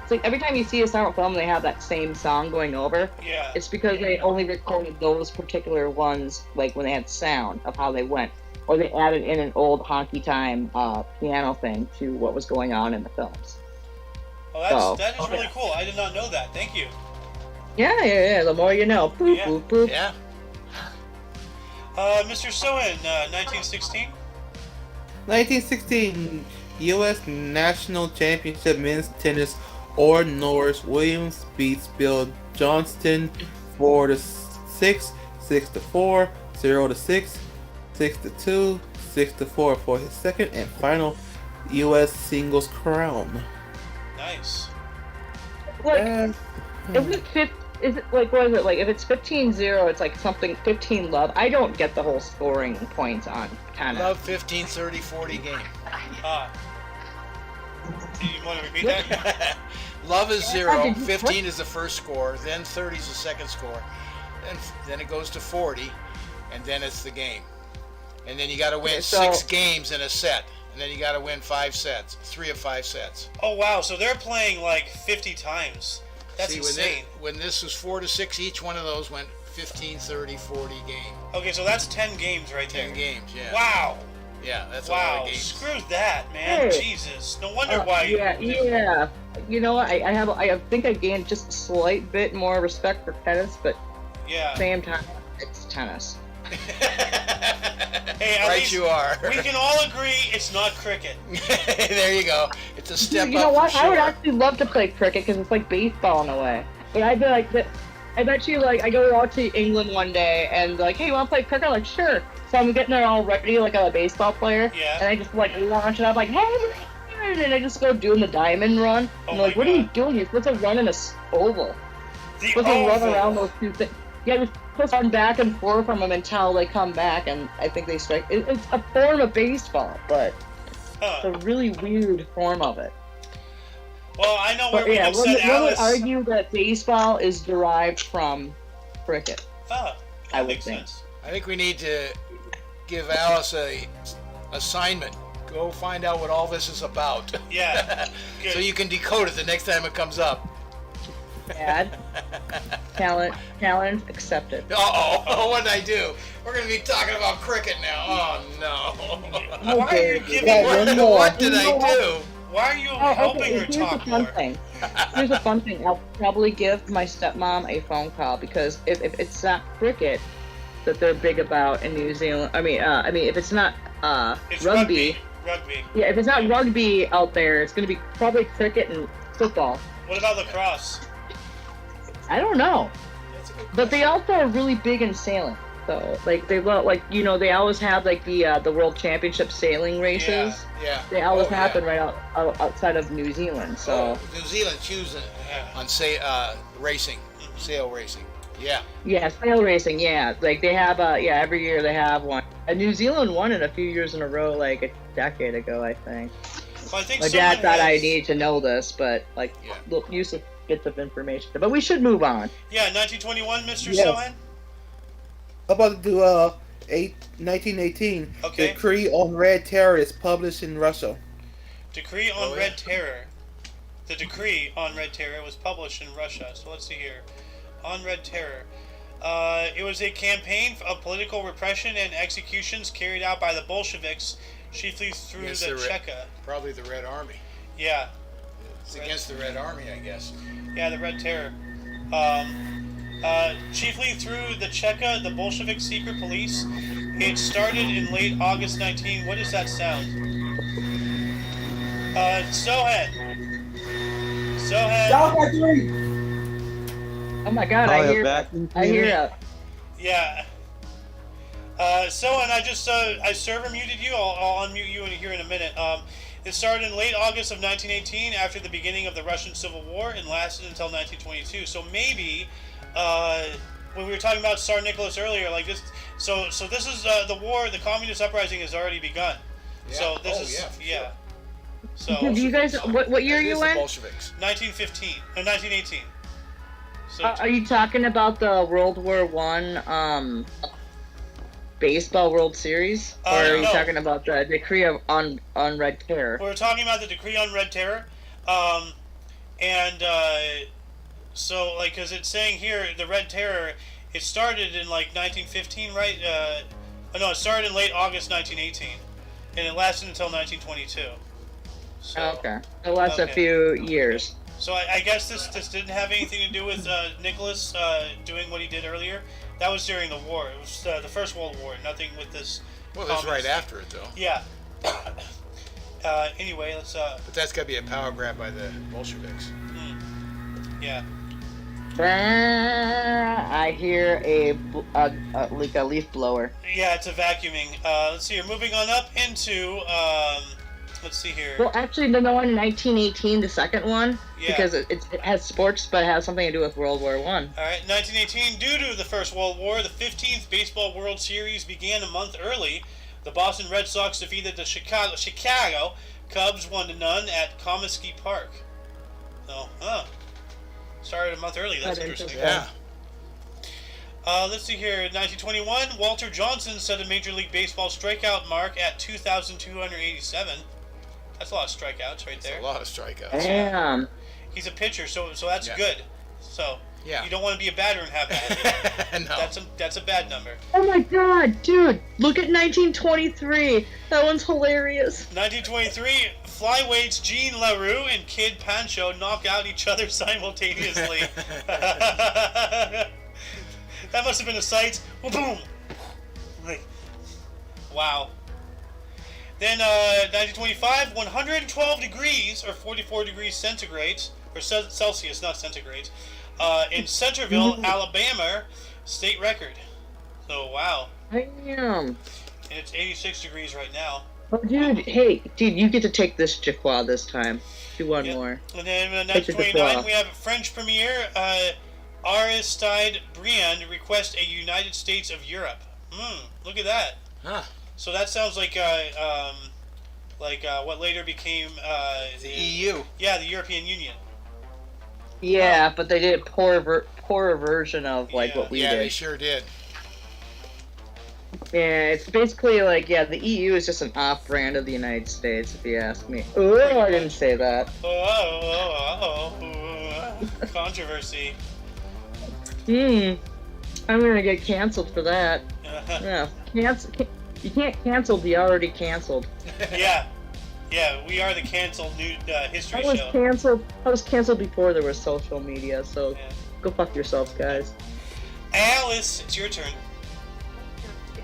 so every time you see a silent film, they have that same song going over. Yeah. It's because they only recorded those particular ones, when they had sound of how they went, or they added in an old honky time piano thing to what was going on in the films. Well, that is really cool. I did not know that. Thank you. Yeah. The more you know. Boop, Yeah. boop, boop. Yeah. Mr. Sohan, 1916. 1916. U.S. National Championship Men's Tennis, or Norris Williams beats Bill Johnston 4-6, 6-4, 0-6, 6-2, 6-4 for his second and final U.S. singles crown. Nice. Like, And is it like, what is it, like, if it's 15-0, it's like something 15 love. I don't get the whole scoring points on tennis. Love 15, 30, 40 game. Do you want to repeat that? Love is Yeah, 0, did you- 15 is the first score, then 30 is the second score, then it goes to 40, and then it's the game. And then you got to win Okay, so- 6 games in a set, and then you got to win 5 sets, 3 of 5 sets. Oh wow, so they're playing like 50 times. That's See, insane. when this was 4-6, each one of those went 15, 30, 40 game. Okay, so that's 10 games right there. 10 games, yeah. Wow. Yeah, that's a lot Wow. of games. Screw that, man. Hey. Jesus. No wonder why. Yeah. You know what? I think I gained just a slight bit more respect for tennis, but Yeah. same time, it's tennis. Hey, at Right least you are. we can all agree it's not cricket. There you go. It's a step You up know what? for I would sure. actually love to play cricket because it's like baseball in a way. But I bet you, like, I go out to England one day and like, hey, you want to play cricket? I'm like, sure. So I'm getting there all ready like I'm a baseball player. Yeah. And I just like launch it up like, hey, and I just go doing the diamond run. Oh I'm my like, what are you God. doing? You're supposed to run in a oval. The You're supposed to run oval. around those two things. Yeah, you're supposed to run back and forth from them until they come back, and I think they strike. It's a form of baseball, but it's Huh. a really weird form of it. Well, I know where But we yeah, can one set would Alice. argue that baseball is derived from cricket. That I would makes think. sense. I think we need to give Alice a assignment. Go find out what all this is about. Yeah. Good. So you can decode it the next time it comes up. Bad talent accepted. Uh-oh, what did I do? We're going to be talking about cricket now. Oh, no. Why are you giving Yeah, her? one more. What did I do? Why are you Oh, helping okay. her Here's a talk fun more? thing. Here's a fun thing. I'll probably give my stepmom a phone call because if it's not cricket that they're big about in New Zealand, I mean, if it's not It's rugby, Rugby. yeah, if it's not rugby out there, it's gonna be probably cricket and football. What about lacrosse? I don't know, That's a good but they also are really big in sailing. So like they love, like, you know, they always have like the world championship sailing races. Yeah. They always Oh, yeah. happen right outside of New Zealand. So Oh, New Zealand choosing Yeah. on racing, sail racing. Yeah. yeah, sail racing. Yeah, like they have every year they have one. New Zealand won it a few years in a row, like a decade ago, I think. Well, I think My dad someone thought I has- needed to know this, but like Yeah. little useful bits of information. But we should move on. Yeah, 1921, Mr. Yes. Sohan. about to do 1918. Okay. Decree on Red Terror is published in Russia. Decree on Oh, yeah. Red Terror. The decree on Red Terror was published in Russia. So let's see here. On Red Terror. It was a campaign of political repression and executions carried out by the Bolsheviks, chiefly through Against the the Red- Cheka. Probably the Red Army. Yeah, It's against the Red Army, I guess. yeah, the Red Terror. Chiefly through the Cheka, the Bolshevik secret police. It started in late August 19. What does that sound? Sohan. Oh my God, I hear a Yeah. And I just I server muted you. I'll unmute you here in a minute. It started in late August of 1918, after the beginning of the Russian Civil War, and lasted until 1922. So maybe when we were talking about Tsar Nicholas earlier, like this. So this is the war. The communist uprising has already begun. Yeah. So this Oh, is yeah, for yeah. So Do you guys? What year are It is you the in? Bolsheviks. 1915 or 1918. So Are you talking about the World War I baseball World Series, or are you no. talking about the decree on Red Terror? we're talking about the decree on Red Terror, so like, because it's saying here the Red Terror, it started in like 1915, right? No, it started in late August 1918, and it lasted until 1922. So, Okay, it lasts a Okay. few years. So I guess this didn't have anything to do with Nicholas doing what he did earlier. That was during the war. It was the First World War. Nothing with this. Well, that's right communist- after it, though. Yeah. Anyway, let's. But that's got to be a power grab by the Bolsheviks. Yeah. I hear like a leaf blower. Yeah, it's a vacuuming. Let's see here. Moving on up into. Let's see here. Well, actually, the one in 1918, the second one, Yeah. because it has sports, but it has something to do with World War One. All right, 1918. Due to the First World War, the 15th Baseball World Series began a month early. The Boston Red Sox defeated the Chicago Cubs 1-0 at Comiskey Park. So, started a month early. That's interesting. Yeah. Let's see here. 1921, Walter Johnson set a Major League Baseball strikeout mark at 2,287. That's a lot of strikeouts right there. A lot of strikeouts. Damn. He's a pitcher, so that's good. So you don't want to be a batter and have that. No. That's a bad number. Oh my god, dude! Look at 1923. That one's hilarious. 1923, flyweights Jean LaRue and Kid Pancho knock out each other simultaneously. That must have been a sight. Boom! Like, wow. Then 1925, 112 degrees, or 44 degrees centigrade, or Celsius, not centigrade, in Centerville, Alabama, state record. So, wow. Damn. And it's 86 degrees right now. Oh, dude, hey, dude, you get to take this Jaqua this time. Do one more. And then in Take the 1929, Jaqua. we have French Premier Aristide Briand request a United States of Europe. Look at that. Huh. So that sounds like what later became The EU. Yeah, the European Union. Yeah, but they did a poorer version of like what we Yeah, did. they sure did. Yeah, it's basically like, the EU is just an off-brand of the United States, if you ask me. Oh, I didn't say that. Controversy. I'm gonna get canceled for that. Yeah, you can't cancel the already canceled. Yeah, we are the canceled history I was show. canceled. I was canceled before there was social media, so Yeah. go fuck yourselves, guys. Alice, it's your turn.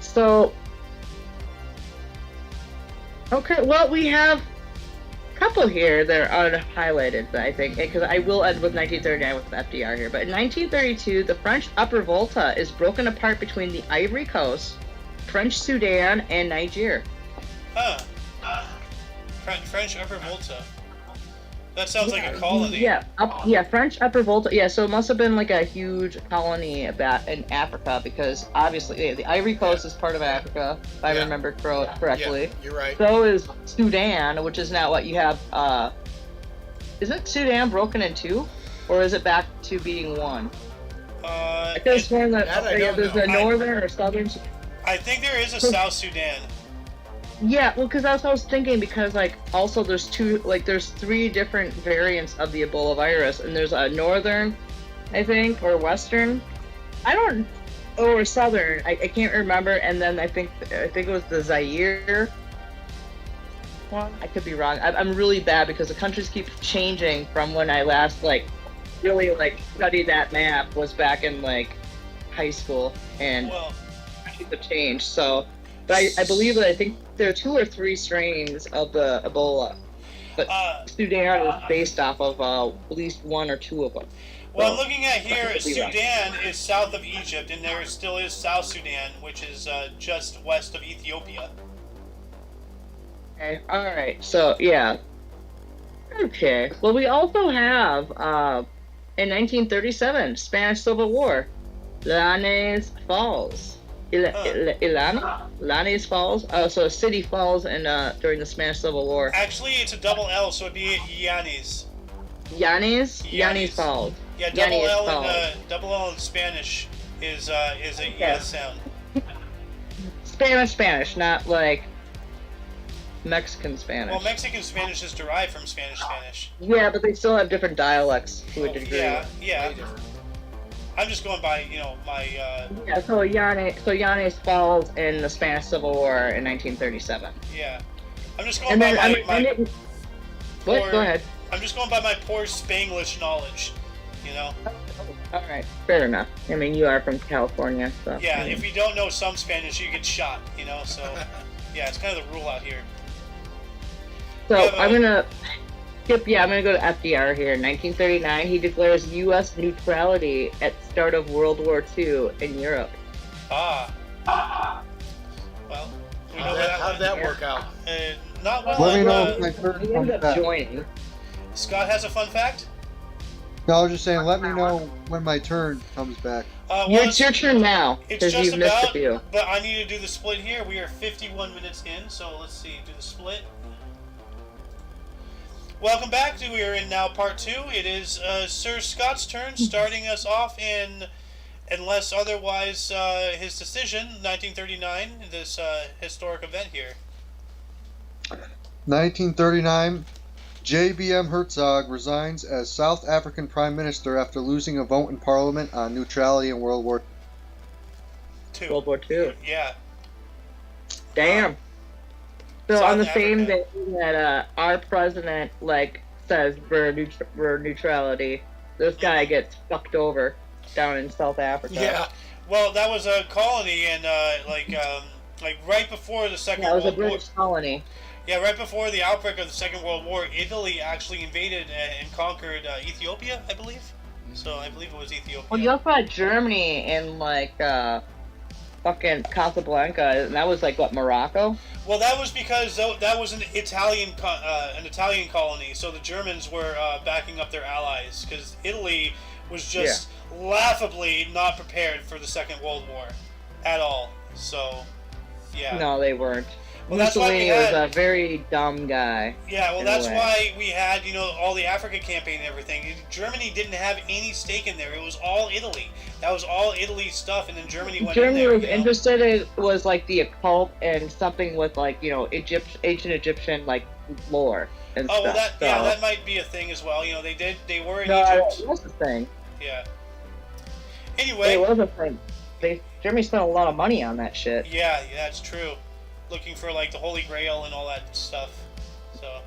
So, okay, well, we have a couple here that are unhighlighted, I think, because I will end with 1939 with FDR here. But in 1932, the French Upper Volta is broken apart between the Ivory Coast, French Sudan, and Niger. Huh. French Upper Volta. That sounds like a colony. Yeah, French Upper Volta. Yeah, so it must have been like a huge colony in Africa, because obviously the Ivory Coast is part of Africa, if I remember correctly. Yeah, you're right. So is Sudan, which is now what you have. Isn't Sudan broken in two, or is it back to being one? I could have sworn that That I don't there's know. a northern or southern. I think there is a South Sudan. Yeah, well, because that's what I was thinking, because, like, also there's there's three different variants of the Ebola virus, and there's a northern, I think, or western, or southern, I can't remember, and then I think it was the Zaire one. I could be wrong. I'm really bad, because the countries keep changing from when I last, really, studied that map, was back in, high school, and things have changed, so... But I believe that I think there are 2 or 3 strains of the Ebola, but Sudan is based off of at least 1 or 2 of them. Well, I'm looking at here, Sudan is south of Egypt, and there still is South Sudan, which is just west of Ethiopia. Okay, alright, so, yeah. Okay, well, we also have, in 1937, Spanish Civil War, Llanes Falls. Llanes Falls? So City Falls during the Spanish Civil War. Actually, it's a double L, so it'd be Llanes. Llanes Falls. Yeah, double L in Spanish is a yes sound. Spanish, not Mexican Spanish. Well, Mexican Spanish is derived from Spanish. Yeah, but they still have different dialects to a degree. Yeah. I'm just going by, my... Yeah, so Llanes Falls in the Spanish Civil War in 1937. Yeah. I'm just going by my What? Go ahead. I'm just going by my poor Spanglish knowledge, Alright, fair enough. I mean, you are from California, so... Yeah, if you don't know some Spanish, you get shot, so... Yeah, it's kind of the rule out here. So I'm gonna skip. Yeah, I'm gonna go to FDR here. 1939, he declares U.S. neutrality at start of World War II in Europe. Well, we know How'd that work out? Not well. Let me know Well, if my turn he comes ended up back. joining. Scott has a fun fact. No, I was just saying, let me know when my turn comes back. It's your turn now It's because just you've missed a about, few. but I need to do the split here. We are 51 minutes in, so let's see, do the split. Welcome back. We are in now part 2. It is Sir Scott's turn, starting us off in, unless otherwise his decision, 1939, this historic event here. 1939, J.B.M. Herzog resigns as South African Prime Minister after losing a vote in Parliament on neutrality in World War II. World War II. Yeah. Damn. So South on the same Africa. day that our president says we're neutrality, this guy gets fucked over down in South Africa. Yeah. Well, that was a colony, and right before the Second That was a World War. British colony. Yeah, right before the outbreak of the Second World War, Italy actually invaded and conquered Ethiopia, I believe. So I believe it was Ethiopia. Well, you also had Germany in fucking Casablanca, and that was what, Morocco? Well, that was because that was an Italian colony, so the Germans were backing up their allies because Italy was just laughably not prepared for the Second World War at all. So, yeah. No, they weren't. Well, that's why we Mussolini had, was a very dumb guy. Yeah, well, in that's a way. why we had, all the Africa campaign and everything. Germany didn't have any stake in there. It was all Italy. That was all Italy's stuff, and then Germany went Germany in there. was interested in was the occult and something with ancient Egyptian lore and Oh, well, stuff. that might be a thing as well. They were in No, Egypt. it was a thing. Yeah. Anyway. It was a thing. Germany spent a lot of money on that shit. Yeah, that's true. Looking for the Holy Grail and all that stuff. So,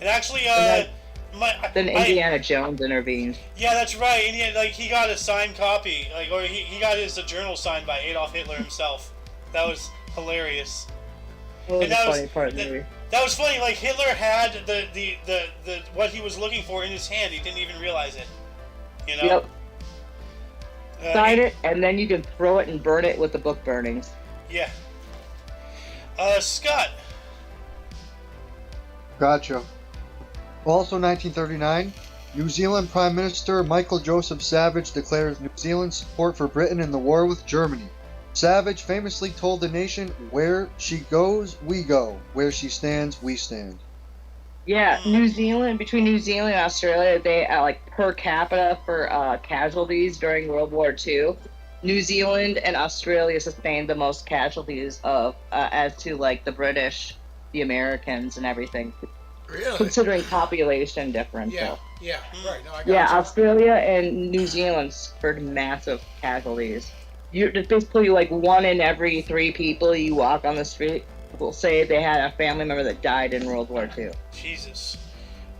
and actually, then Indiana Jones intervened. Yeah, that's right. And he got a signed copy, or he got his journal signed by Adolf Hitler himself. That was hilarious. What was And the that funny was part of the movie? that was funny. Hitler had the what he was looking for in his hand. He didn't even realize it. Yep. Sign it, and then you can throw it and burn it with the book burnings. Yeah. Scott. Gotcha. Also 1939, New Zealand Prime Minister Michael Joseph Savage declares New Zealand's support for Britain in the war with Germany. Savage famously told the nation, "Where she goes, we go. Where she stands, we stand." Yeah, between New Zealand and Australia, they per capita for casualties during World War II. New Zealand and Australia sustained the most casualties of as to the British, the Americans, and everything. Really? Considering population difference. Yeah. So. Yeah. Right. No, I got Yeah, you. Australia and New Zealand suffered massive casualties. It's basically 1 in every 3 people you walk on the street will say they had a family member that died in World War II. Jesus.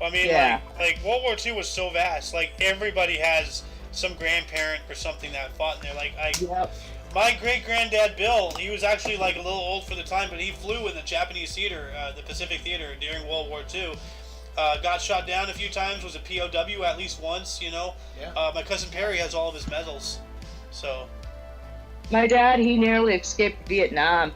I mean, Yeah. World War II was so vast. Everybody has some grandparent or something that fought in there. Yep. My great-granddad Bill, he was actually a little old for the time, but he flew in the Japanese theater, the Pacific Theater during World War II. Got shot down a few times, was a POW at least once, Yeah. My cousin Perry has all of his medals. So, My dad, he nearly escaped Vietnam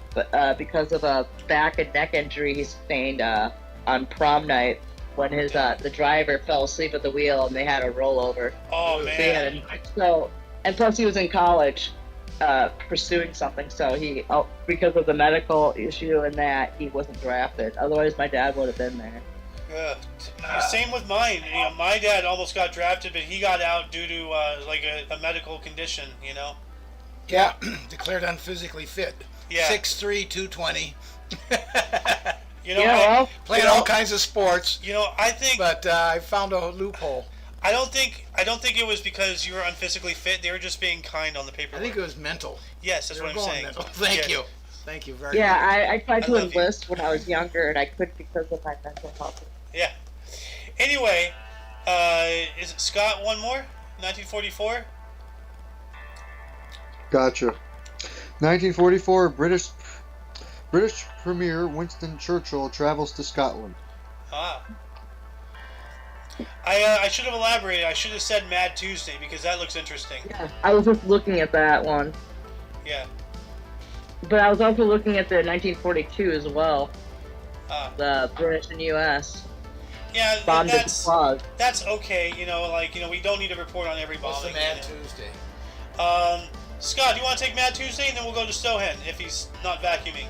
because of a back and neck injury he sustained on prom night when his the driver fell asleep at the wheel and they had a rollover. oh man. And plus he was in college pursuing something, so he because of the medical issue and that he wasn't drafted. Otherwise, my dad would have been there. Same with mine. My dad almost got drafted, but he got out due to a medical condition. Yeah. Declared unphysically fit. Yeah. 6'3", 220. Playing all kinds of sports. I think. But I found a loophole. I don't think it was because you were unphysically fit. They were just being kind on the I paperwork. think it was mental. Yes, that's They what were I'm going saying. mental. Thank Yeah. you. Thank you very Yeah, much. I tried I to love you. enlist when I was younger, and I couldn't because of my mental health. Yeah. Anyway, is it Scott one more? 1944? Gotcha. 1944, British Premier Winston Churchill travels to Scotland. Ah. I should have elaborated. I should have said Mad Tuesday because that looks interesting. Yeah, I was just looking at that one. Yeah. But I was also looking at the 1942 as well. The British and U.S. Yeah, bombed at the Prague. that's okay. You know, like, you know, we don't need to report on every What's bombing. the Mad Tuesday? Scott, do you want to take Mad Tuesday, and then we'll go to Stohen if he's not vacuuming.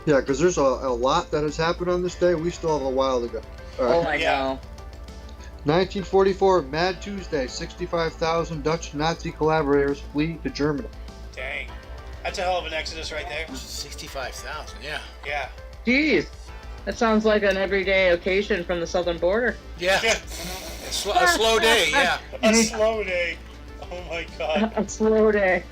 Yeah, because there's a lot that has happened on this day. We still have a while to go. All right. Oh, I Yeah. know. 1944, Mad Tuesday. 65,000 Dutch Nazi collaborators flee to Germany. Dang. That's a hell of an exodus right there. 65,000. Yeah. Yeah. Jeez. That sounds like an everyday occasion from the southern border. Yeah. A slow day. Yeah. A slow day. Oh my god. A slow day.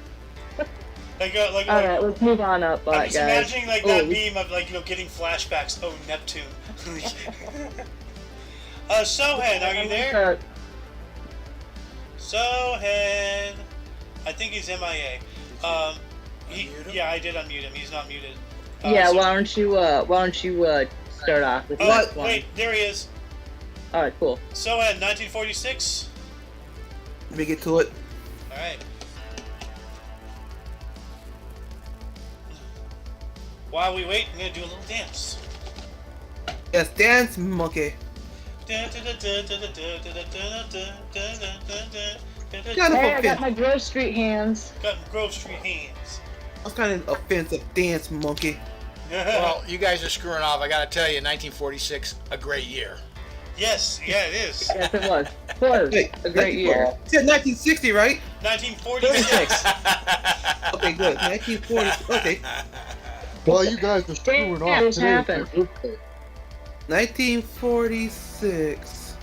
Like, Alright, let's move on up, I'm just guys. imagining like that meme of, like, you know, getting flashbacks. Oh, Neptune. Sohen, are you there? Sohen. I think he's MIA. Unmute him? Yeah, I did unmute him. He's not muted. Yeah, so- why don't you start off with Oh, that one? wait, there he is. Alright, cool. Sohen, 1946. Let me get to it. All right. While we wait, I'm gonna do a little dance. Yes, dance monkey. Hey, I got my Grove Street hands. Got Grove Street hands. That's kind of offensive, dance monkey. Well, you guys are screwing off. I gotta tell you, 1946, a great year. Yes, yeah, it is. Yes, it was. It was Wait, a great year. You said 1960, right? 1946. Okay, good. 1940. Okay. Well, you guys are screwing Yeah, off. this Today is my happened. birthday. 1946.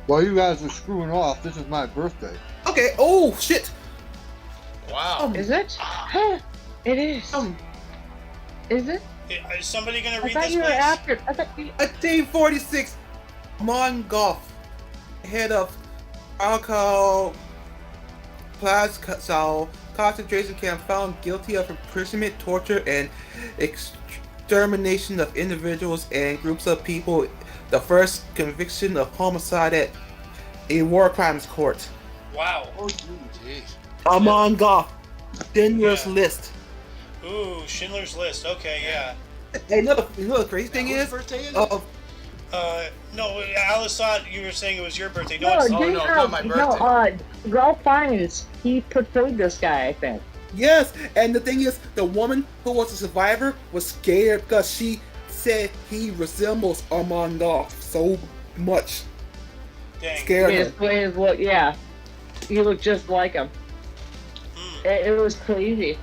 While you guys are screwing off, this is my birthday. Okay. Oh shit. Wow. Is it? It is. Is it? Is somebody gonna I read thought this, you were please? after. I thought you. 1946. Mongoff, head of Alcohol Plaszow concentration camp, found guilty of imprisonment, torture, and extermination of individuals and groups of people. The first conviction of homicide at a war crimes court. Wow. Jeez. Amon Goff, Schindler's Yeah. List. Ooh, Schindler's List. Okay, yeah. Hey, you know the crazy thing Whose is? birthday is it? No, Alice thought you were saying it was your birthday. No, No, it's Oh, didn't, no, not my No, Ralph Fiennes. He portrayed this guy, I think. Yes, and the thing is, the woman who was a survivor was scared because she said he resembles Amon Goff so much. dang. Scared His her. way of look, yeah. He looked just like him. Mm. It was crazy.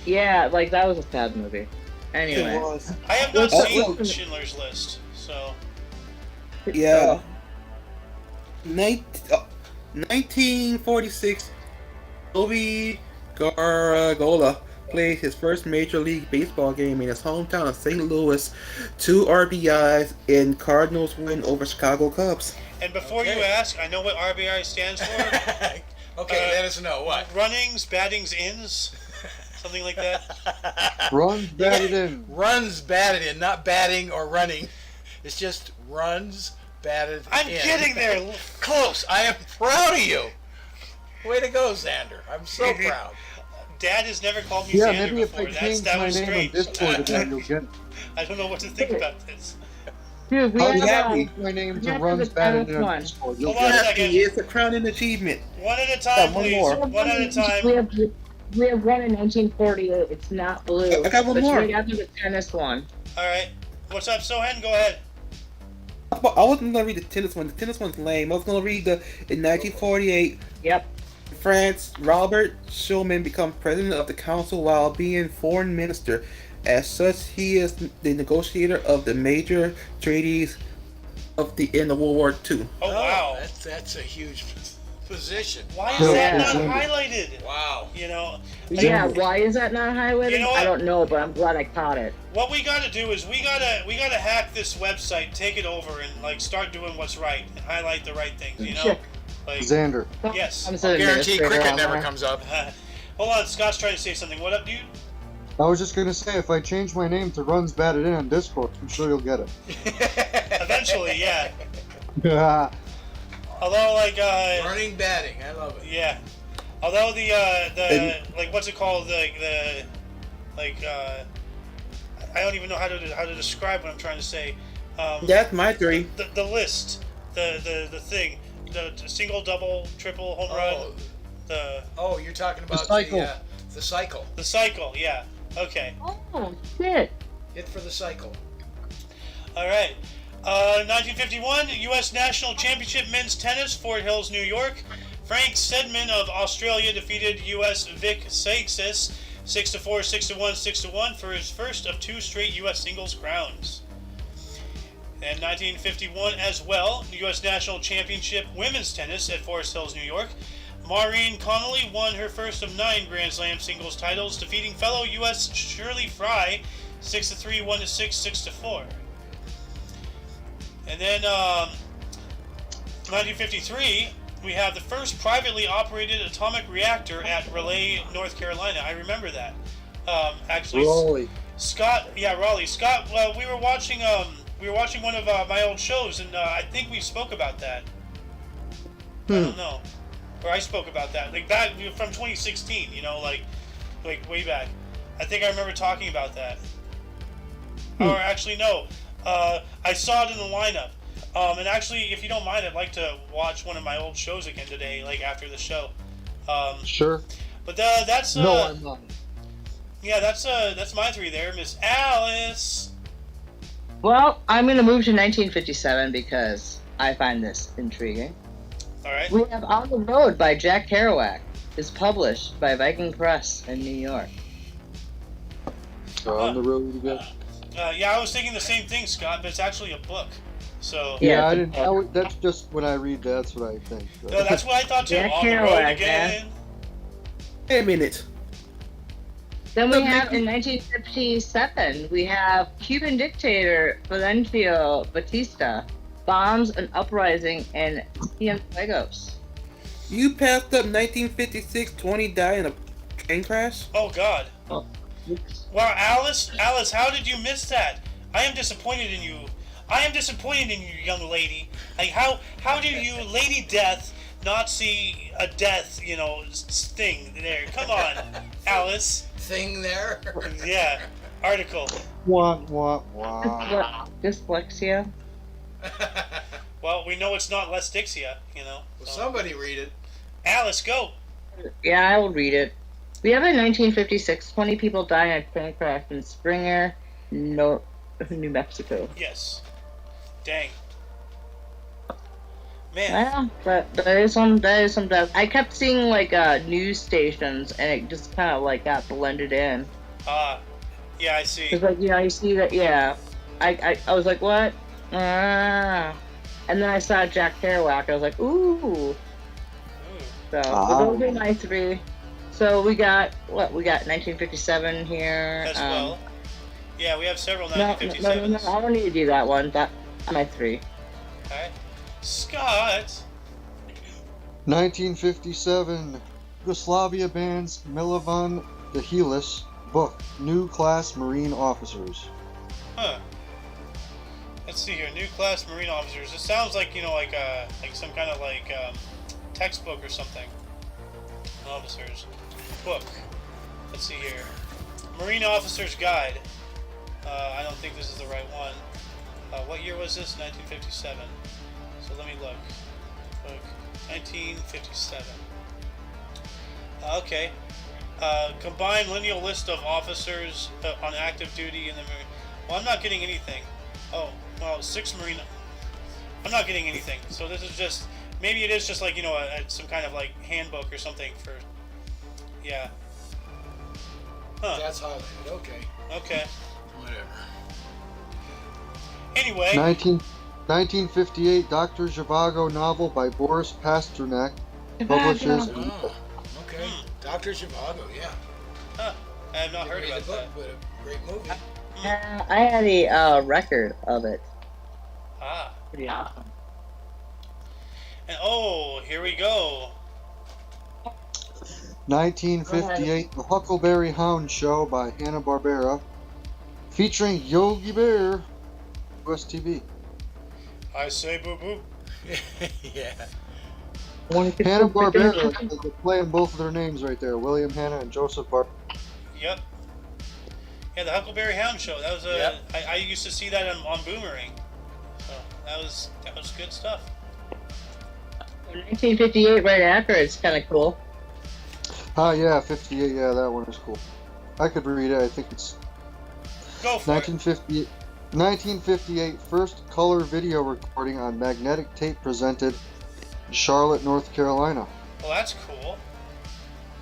Yeah, like that was a sad movie. It Anyway. was. I have not Oh, seen well. Schindler's List, so Yeah. 1946, Toby Gargola played his first Major League Baseball game in his hometown of St. Louis. 2 RBIs in Cardinals win over Chicago Cubs. And before you Okay. ask, I know what RBI stands for. Okay, let us know what. Runnings, battings, ins, something like that. Runs batted in. Runs batted in, not batting or running. It's just runs batted I'm in. getting there. Close. I am proud of you. Way to go, Xander. I'm so proud. Dad has never called me Yeah, Xander maybe if before. I change That my was name on strange. Discord, then you'll get it. I don't know what to think about this. Dude, we I'll be have, happy. My name's yeah, Runs the batted in on one. Discord. You'll Hold on get a it. second. It's a crowning achievement. One at a time, one please. more. One at a time. We have one in 1948. It's not blue. I got one It's more. right after the tennis one. All right. What's up, Sohen? Go ahead. I wasn't gonna read the tennis one. The tennis one's lame. I was gonna read in 1948, Yep. France, Robert Schuman becomes president of the council while being foreign minister. As such, he is the negotiator of the major treaties of the end of World War II. Oh, wow. That's a huge position. Why is No, that it's not Xander. highlighted? Wow. You know, Yeah, why is that not highlighted? You know what? I don't know, but I'm glad I caught it. what we gotta do is we gotta hack this website, take it over, and like start doing what's right and highlight the right things. You know, Sure. like. Xander. Yes. I'm just an Guarantee administrator cricket on never there. comes up. Hold on, Scott's trying to say something. What up, dude? I was just gonna say, if I change my name to Runs Batted In on Discord, I'm sure you'll get it. Eventually, yeah. Yeah. Although, like, Running batting, I love it. yeah. Although the like, what's it called? The I don't even know how to describe what I'm trying to say. That's my 3. The list, the thing, the single, double, triple, home run, You're talking about cycle. The cycle. the cycle. Yeah. Okay. Oh shit! Hit for the cycle. All right. 1951, U.S. National Championship Men's Tennis, Fort Hills, New York. Frank Sedman of Australia defeated U.S. Vic Seixas 6-4, 6-1, 6-1 for his first of 2 straight U.S. singles crowns. And 1951 as well, U.S. National Championship Women's Tennis at Forest Hills, New York. Maureen Connolly won her first of 9 Grand Slam singles titles, defeating fellow U.S. Shirley Fry 6-3, 1-6, 6-4. And then 1953, we have the first privately operated atomic reactor at Raleigh, North Carolina. I remember that. Actually, Raleigh. Scott, Raleigh. Scott, we were watching one of my old shows, and I think we spoke about that. I don't know, or I spoke about that, like that from 2016. You know, like way back. I think I remember talking about that. Or actually, no. I saw it in the lineup. And actually, if you don't mind, I'd like to watch one of my old shows again today, like after the show. Sure. But that's No, I'm not. yeah, that's my 3 there, Miss Alice. Well, I'm gonna move to 1957 because I find this intriguing. All right. We have On the Road by Jack Kerouac. It's published by Viking Press in New York. On the road again. Yeah, I was thinking the same thing, Scott, but it's actually a book. So Yeah, I it's a didn't. book. That's just when I read. That's what I think. no, that's what I thought too. Jack On the road Kerouac, again. Wait a minute. Then we have in 1957, we have Cuban dictator Fulgencio Batista bombs an uprising in Cienfuegos. You passed up 1956, 20 died in a train crash? Oh God. Oh. Wow, Alice, how did you miss that? I am disappointed in you. I am disappointed in you, young lady. Like, how do you, Lady Death, not see a death, thing there? Come on, Alice. Thing there. Yeah, article. Wah. Dyslexia. Well, we know it's not Les Dixia, Well, so. somebody read it. Alice, go. Yeah, I will read it. We have in 1956, 20 people die in a train crash in Springer, New Mexico. Yes. Dang. Man. Yeah, but there is some death. I kept seeing like news stations, and it just kind of like got blended in. Yeah, I see. It's like, you see that, yeah. I was like, what? And then I saw Jack Kerouac. I was like, ooh. So those are my 3. So we got 1957 here. As well. Yeah, we have several No, 1957s. I don't need to do that one. That's my 3. Okay. Scott. 1957, Yugoslavia bans Milovan Dehilis book New Class Marine Officers. Huh. Let's see here. New class Marine officers. It sounds like, like some kind of textbook or something. Officers. Book. Let's see here. Marine Officer's Guide. I don't think this is the right one. What year was this? 1957. So let me look. Book. 1957. Okay. Combined lineal list of officers on active duty in the Marine. Well, I'm not getting anything. Oh, well, 6 Marine. I'm not getting anything. So this is just, maybe it is just like, some kind of handbook or something for, yeah. Huh. That's highlighted. Okay. Okay. Whatever. Anyway. 1958, Dr. Zhivago novel by Boris Pasternak publishes. Oh, okay. Dr. Zhivago, yeah. Huh. I have not heard Didn't read about the book, that. but a great movie. I had a record of it. Ah. Pretty awesome. And here we go. 1958, The Huckleberry Hound Show by Hanna-Barbera, featuring Yogi Bear, US TV. I say boo boo. Yeah. Hanna-Barbera, they're playing both of their names right there, William Hanna and Joseph Bar. Yep. Yeah, the Huckleberry Hound Show. That was a. Yep. I used to see that on Boomerang. So that was good stuff. 1958, right after, it's kind of cool. Ah, yeah, 58, yeah, that one is cool. I could read it, I think it's Go for 1958. 1958, first color video recording on magnetic tape presented in Charlotte, North Carolina. it. Well, that's cool.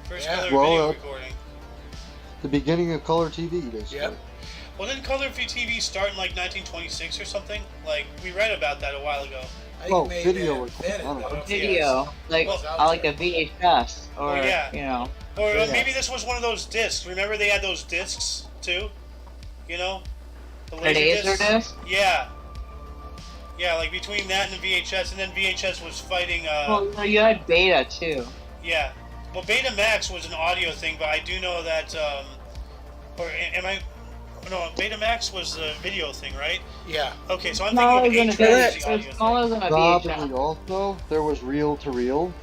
First Yeah. color Well, video recording. The beginning of color TV, basically. Yep. Well, didn't color TV start in like 1926 or something? Like we read about that a while ago. I think Oh, it may video have recording. invented, I don't know. though. Video, like Well, like a VHS, or Well, yeah. you know. Or Yeah. maybe this was one of those discs. Remember they had those discs too? You know? The A laser disc? Yeah. Yeah, like between that and the VHS, and then VHS was fighting, Well, you had Beta too. yeah. Well, Betamax was an audio thing, but I do know that, or am I, no, Betamax was the video thing, right? Yeah. Okay, so I'm Smaller thinking than a of HREC was VHS. the audio It's thing. smaller than a Probably VHS. also, there was reel to reel.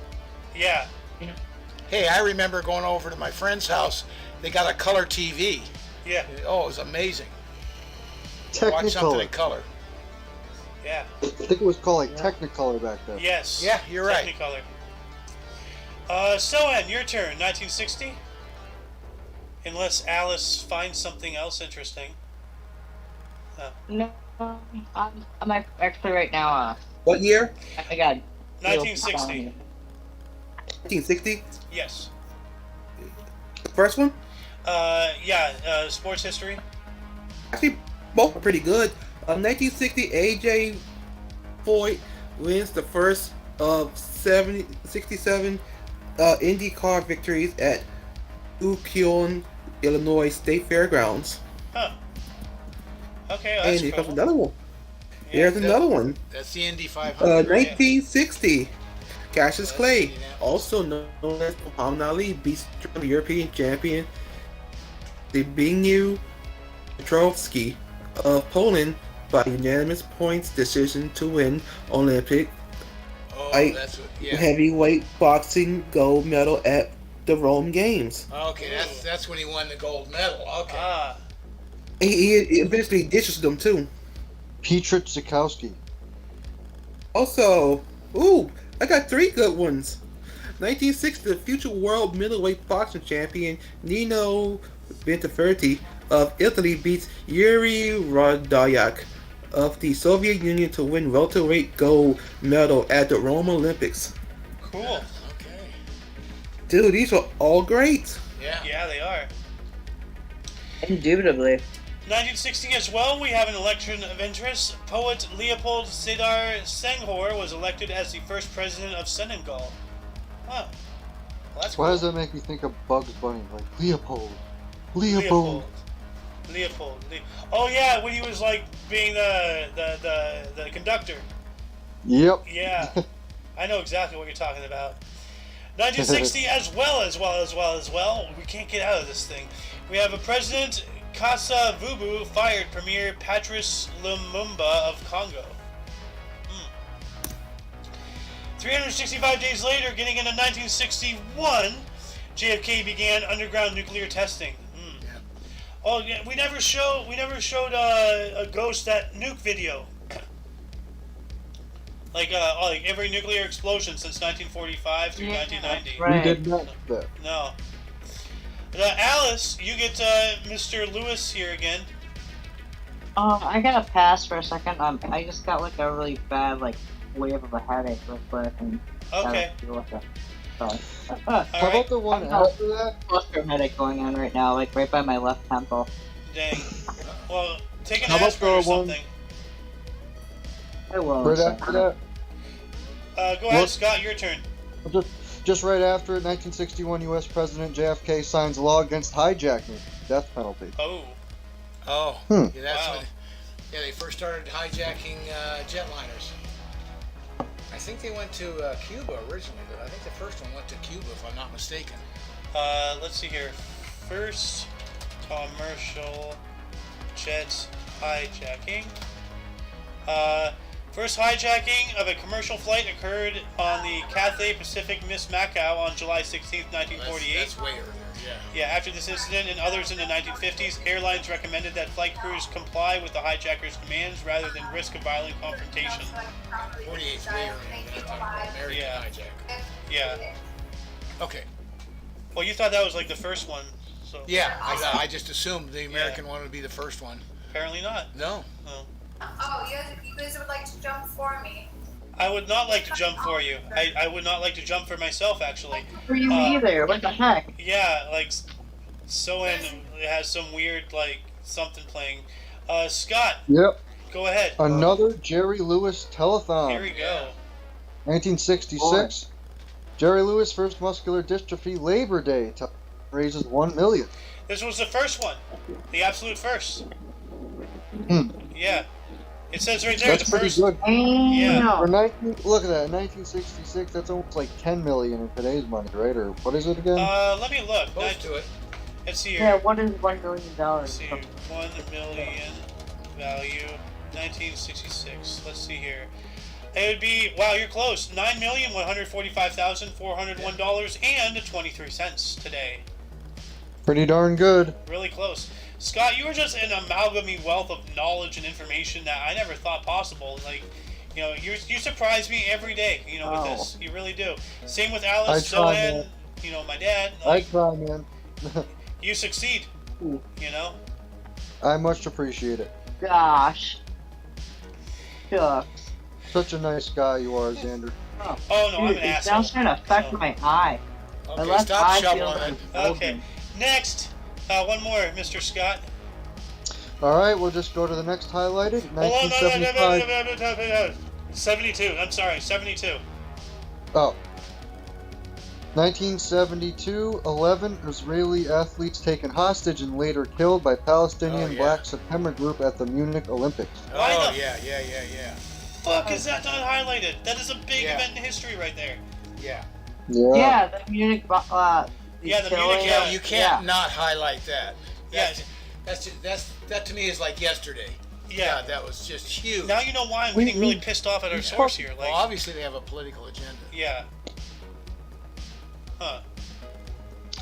Yeah. Hey, I remember going over to my friend's house. They got a color TV. Yeah. Oh, it was amazing. Watch something in Technicolor. color. Yeah. I think it was called like Technicolor back then. Yes. Yeah, you're right. Technicolor. Sohan, your turn. 1960? Unless Alice finds something else interesting. No, I'm actually right now. What year? I got 1960. 1960. Yes. First one? Yeah, sports history. Actually, both are pretty good. 1960, AJ Foyt wins the first of 67 IndyCar victories at Ukion, Illinois State Fairgrounds. Huh. Okay, And that's here comes cool. another one. Yeah, Here's another one. That's the Indy 500. 1960, Cassius That's Clay, Indianapolis. also known as Muhammad Ali, beats the European champion Zbigniew Petrowski of Poland by unanimous points decision to win Olympic Oh, I- that's what. Yeah. heavyweight boxing gold medal at the Rome Games. Okay, that's when he won the gold medal. Okay. Ah, He eventually ditches them too. Petrich Zukowski. Also, ooh, I got three good ones. 1960, the future world middleweight boxing champion Nino Benteferti of Italy beats Yuri Rodolyak of the Soviet Union to win welterweight gold medal at the Rome Olympics. cool. Okay. Dude, these are all great. Yeah. Yeah, they are. Indubitably. 1960 as well, we have an election of interest. Poet Leopold Sedar Senghor was elected as the first president of Senegal. Huh. Well, that's Why cool. does that make me think of Bugs Bunny? Like Leopold. Leopold. Leopold. Oh yeah, when he was like being the conductor. Yep. Yeah, I know exactly what you're talking about. 1960 as well. We can't get out of this thing. We have a president, Kasa Vubu, fired Premier Patrice Lumumba of Congo. 365 days later, getting into 1961, JFK began underground nuclear testing. Oh yeah, we never showed a Ghost that nuke video. Like every nuclear explosion since 1945 through 1990. right. We did not do that. No. Alice, you get Mr. Lewis here again. I gotta pass for a second. I just got like a really bad wave of a headache real quick and Okay. gotta deal with it. Sorry. All How right. about the one I'm not- after that? Cluster headache going on right now, like right by my left temple. Dang. Well, take an How about aspirin or the one- something. I will. in a Right second. after that? Go ahead, What? Scott. Your turn. Just right after it, 1961 U.S. President JFK signs law against hijacking, death penalty. Oh. Oh. Hmm. Yeah, that's Wow. when. Yeah, they first started hijacking jetliners. I think they went to Cuba originally, but I think the first one went to Cuba, if I'm not mistaken. Let's see here. First commercial jet hijacking. First hijacking of a commercial flight occurred on the Cathay Pacific Miss Macau on July 16th, 1948. That's way earlier, yeah. Yeah, after this incident and others in the 1950s, airlines recommended that flight crews comply with the hijackers' commands rather than risk a violent confrontation. 48 is way earlier than I'm talking about. American hijack. Yeah. Okay. Well, you thought that was like the first one, so Yeah, I just assumed the American one would be the first one. apparently not. No. No. Oh, you guys would like to jump for me. I would not like to jump for you. I would not like to jump for myself, actually. For you either. What the heck? Yeah, like, Soen has some weird, like, something playing. Scott, Yep. go ahead. Another Jerry Lewis telethon. Here we go. 1966. Jerry Lewis First Muscular Dystrophy Labor Day raises $1 million. This was the first one. The absolute first. Yeah. It says right there, That's the pretty first. good. Yeah. For 19, look at that, 1966. That's almost like 10 million in today's money, right? Or what is it again? Let me look. Close to it. Let's see here. Yeah, what is $1 million? Let's see here. 1 million value, 1966. Let's see here. It would be, wow, you're close. $9,145,401.23 today. Pretty darn good. Really close. Scott, you are just an amalgaming wealth of knowledge and information that I never thought possible. Like, you know, you surprise me every day, you know, with this. You really do. Same with Alice, I try, Zoan, man. you know, my dad. I Like, try, man. you succeed, you know? I much appreciate it. Gosh. Shucks. Such a nice guy you are, Xander. Oh, no, I'm an It's asshole. now trying to affect So- my eye. My Okay, left stop eye shoveling feels it. like Okay, next, one more, Mr. Scott. All right, we'll just go to the next highlighted. Hold on, 1975. 72, I'm sorry, 72. Oh. 1972, 11 Israeli athletes taken hostage and later killed by Palestinian Oh, yeah. Black September group at the Munich Olympics. Why Oh, the yeah. Fuck, is that not highlighted? That is a big Yeah. event in history right there. Yeah. Yeah. Yeah, the Munich. Yeah, the Munich, Yeah, you can't Yeah. not highlight that. Yeah. That to me is like yesterday. Yeah. God, that was just huge. Now you know why I'm We- getting really we- pissed off at our we source talked- here. Well, Like, obviously they have a political agenda. yeah. Huh.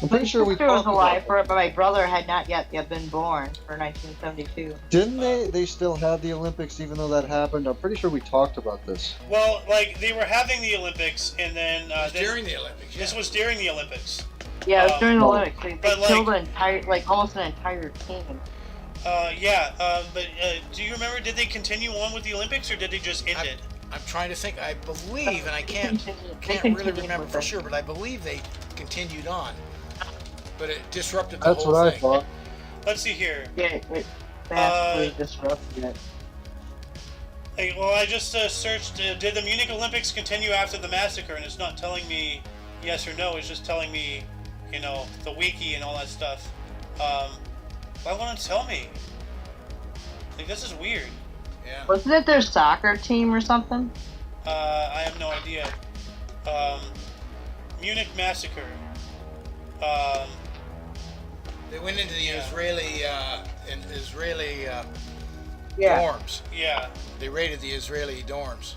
I'm pretty sure we sister was talked about alive it. for it, but my brother had not yet been born for 1972. Didn't they still have the Olympics even though that happened? I'm pretty sure we talked about this. Well, like, they were having the Olympics, and then, It was during the Olympics. this yeah. was during the Olympics. Yeah, it was during the well, Olympics. They but, killed like- an entire, like almost an entire team. But do you remember, did they continue on with the Olympics, or did they just end it? I'm trying to think. I believe, and I can't They really continued remember with for it. sure, but I believe they continued on. But it disrupted the That's whole what I thing. thought. Let's see here. Yeah, it vastly disrupted it. Hey, well, I just searched, did the Munich Olympics continue after the massacre, and it's not telling me yes or no, it's just telling me, you know, the wiki and all that stuff. Why won't it tell me? Like, this is weird. Yeah. Wasn't it their soccer team or something? I have no idea. Munich massacre. They went into the Yeah. Israeli Yeah. dorms. Yeah. They raided the Israeli dorms.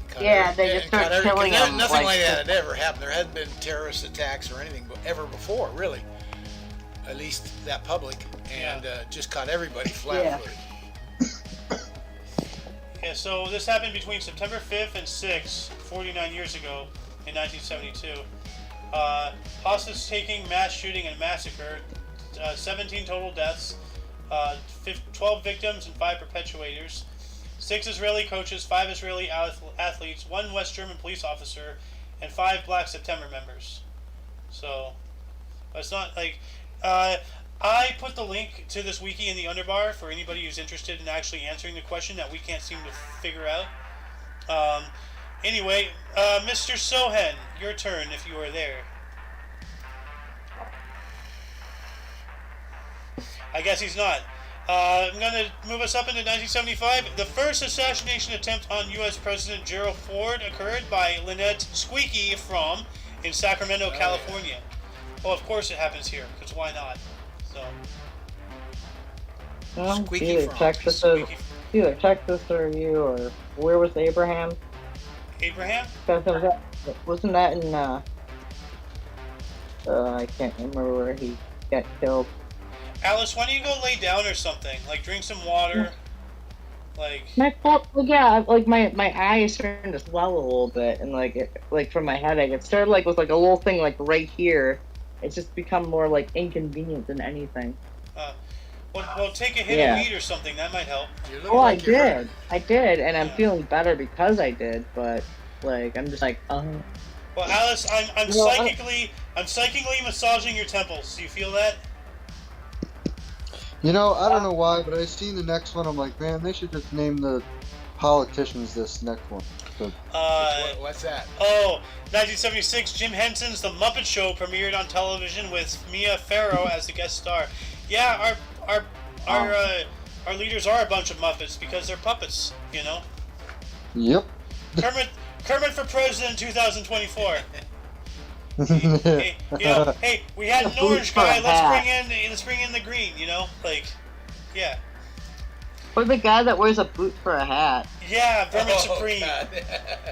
Cut Yeah, every- they just and cut started every- killing 'cause them, Nothing like, like that had ever happened. There hadn't been terrorist attacks or anything ever before, really. At least that public, and just caught everybody flat-footed. Yeah, so this happened between September 5th and 6th, 49 years ago, in 1972. Hostage taking, mass shooting, and massacre. 17 total deaths, 12 victims, and 5 perpetuators. 6 Israeli coaches, 5 Israeli athletes, 1 West German police officer, and 5 Black September members. So, it's not like... I put the link to this wiki in the underbar for anybody who's interested in actually answering the question that we can't seem to figure out. Anyway, Mr. Sohen, your turn if you are there. I guess he's not. I'm going to move us up into 1975. The first assassination attempt on U.S. President Gerald Ford occurred by Lynette Squeaky Fromm in Sacramento, California. Well, of course it happens here, because why not? So, Well, Squeaky either frog. Texas or Squeaky- either Texas or you or where was Abraham? Abraham? Wasn't that in I can't remember where he got killed. Alice, why don't you go lay down or something? Like, drink some water. Like, My eyes starting to swell a little bit, and like from my headache, it started like with like a little thing like right here. It's just become more like inconvenient than anything. well, take a hit Yeah. of weed or something. That might help. You look Oh, like you're hurt. I did, and I'm Yeah. feeling better because I did. But like, I'm just like, Well, Alice, I'm Well, psychically massaging your temples. Do you feel that? You know, I don't know why, but I seen the next one. I'm like, man, they should just name the politicians this next one. So, What's that? Oh, 1976, Jim Henson's The Muppet Show premiered on television with Mia Farrow as the guest star. Yeah, our leaders are a bunch of Muppets because they're puppets, you know. yep. Kermit for president 2024. Hey, you know, hey, we had an orange guy. Let's bring in the green. You know, like, yeah, or the guy that wears a boot for a hat. yeah, Vermin Oh, Supreme. God.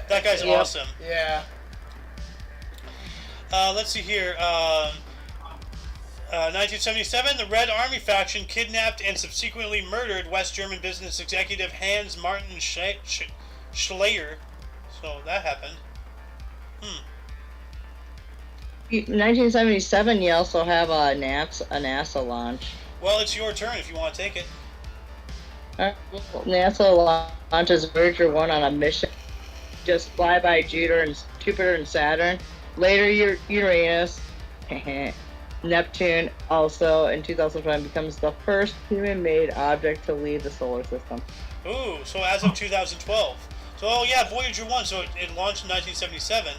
That guy's Yep. awesome. Yeah. Let's see here. 1977, the Red Army faction kidnapped and subsequently murdered West German business executive Hans Martin Schleyer. So that happened. 1977, you also have a NASA launch. Well, it's your turn if you want to take it. NASA launches Voyager 1 on a mission. Just fly by Jupiter and Saturn. Later, Uranus. Neptune also in 2005 becomes the first human-made object to leave the solar system. Ooh, so as of 2012. So, oh yeah, Voyager 1, so it launched in 1977.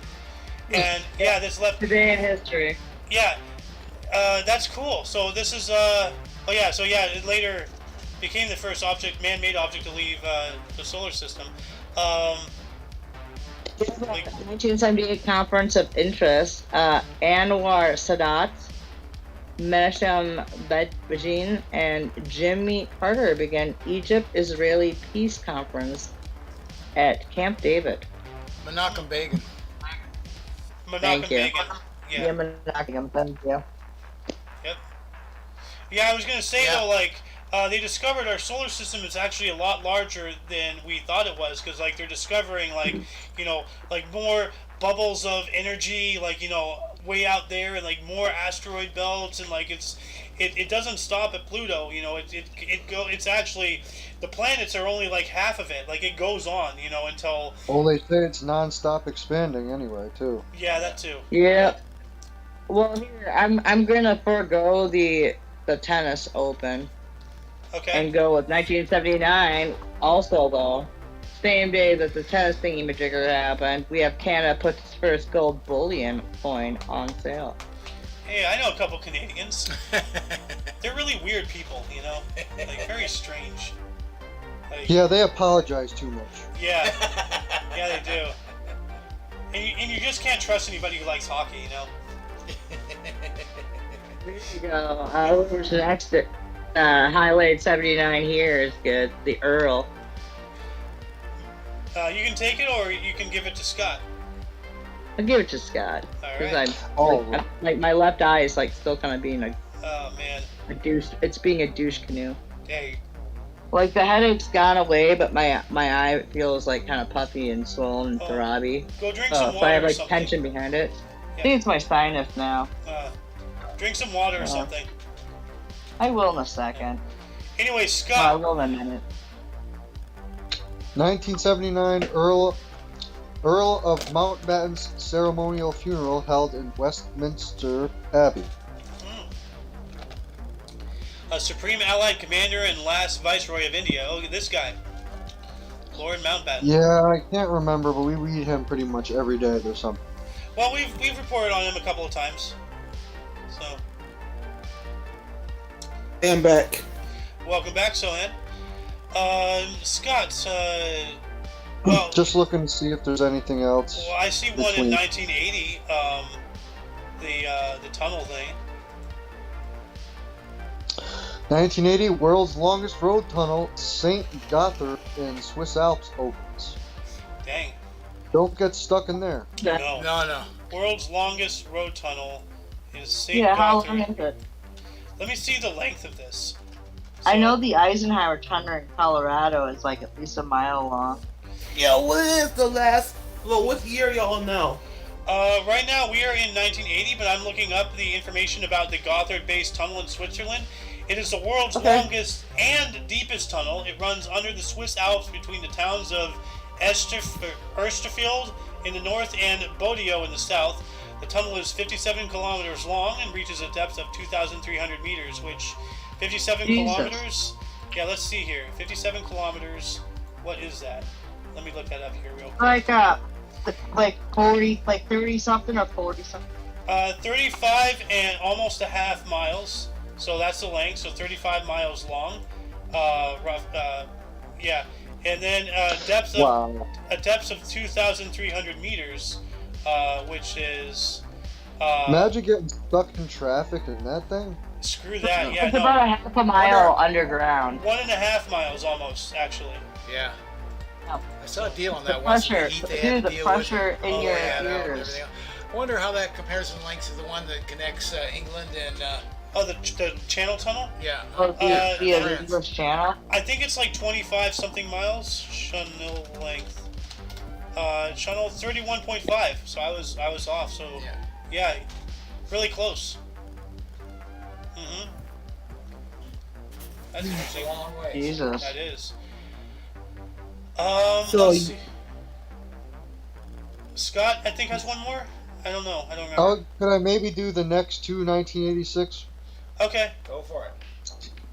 And, yeah, this left... Today in history. Yeah, that's cool. So this is, it later became the first man-made object to leave the solar system. The 1978 Conference of Interest, Anwar Sadat, Menachem Begin, and Jimmy Carter began Egypt-Israeli Peace Conference at Camp David. Menachem Begin. Thank you. Begin. Yeah. Menachem, thank you. Yep. Yeah, I was gonna say Yeah. though, like, they discovered our solar system is actually a lot larger than we thought it was, because like they're discovering like, you know, like more bubbles of energy, like, you know, way out there, and like more asteroid belts, and like it doesn't stop at Pluto, you know. It's actually, the planets are only like half of it, like it goes on, you know, until, Well, they say it's non-stop expanding anyway, too. yeah, that too. Yeah. Well, here I'm gonna forego the tennis open Okay. and go with 1979. Also, though, same day that the tennis thingy-majigger happened, we have Canada puts its first gold bullion coin on sale. Hey, I know a couple Canadians. They're really weird people, you know, like very strange. Like, Yeah, they apologize too much. yeah, yeah, they do. And you just can't trust anybody who likes hockey, you know. There you go. Who's next? Highlight 79 here is good. The Earl. You can take it, or you can give it to Scott. I'll give it to Scott. All Because right. like my left eye is like still kind of being Oh man. a douche. It's being a douche canoe. Hey. Like the headache's gone away, but my eye feels like kind of puffy and swollen and Oh. throbby. Go drink some So water I have or like something. tension behind it. I Yeah. think it's my sinus now. Drink some water or Uh-huh. something. I will in a second. Anyway, I Scott. will in a minute. 1979, Earl of Mountbatten's ceremonial funeral held in Westminster Abbey. A Supreme Allied Commander and last Viceroy of India. Oh, look at this guy. Lord Mountbatten. Yeah, I can't remember, but we read him pretty much every day. There's something. Well, we've reported on him a couple of times. So, Hey, I'm back. welcome back, Sohan. Scott, well, Just looking to see if there's anything else. well, I see one this in week. 1980. the tunnel thing. 1980, world's longest road tunnel, St. Gothard in Swiss Alps opens. Dang. Don't get stuck in there. No. No. World's longest road tunnel is St. Yeah, how Gothard. long is it? Let me see the length of this. I know the Eisenhower Tunnel in Colorado is like at least a mile long. Yo, what is the last? Well, what year y'all know? Right now we are in 1980, but I'm looking up the information about the Gothard-based tunnel in Switzerland. It is the world's longest and deepest tunnel. It runs under the Swiss Alps between the towns of Ersterfield in the north and Bodio in the south. The tunnel is 57 kilometers long and reaches a depth of 2,300 meters, which 57 kilometers? Yeah, let's see here. 57 kilometers. What is that? Let me look that up here real quick. Like 40, like 30 something or 40 something. 35 and almost a half miles. So that's the length. So 35 miles long. Yeah. And then depth of 2,300 meters, which is. Imagine getting stuck in traffic in that thing. Screw that. Yeah, It's about a half a mile underground. 1.5 miles almost, actually. Yeah. No. I saw a deal on The that once. pressure, The heat they had to the deal pressure with. in your and ears. everything else. I wonder how that compares in length to the one that connects England and. Oh, the channel tunnel? Yeah. Oh, the France. English Channel. I think it's like 25 something miles. Channel length. Channel 31.5. So I was off. So yeah, really close. Mhm. That's interesting. A long way. Jesus. That is. So Let's see. Scott, I think has one more. I don't know. I don't remember. Oh, could I maybe do the next two 1986? Okay. Go for it.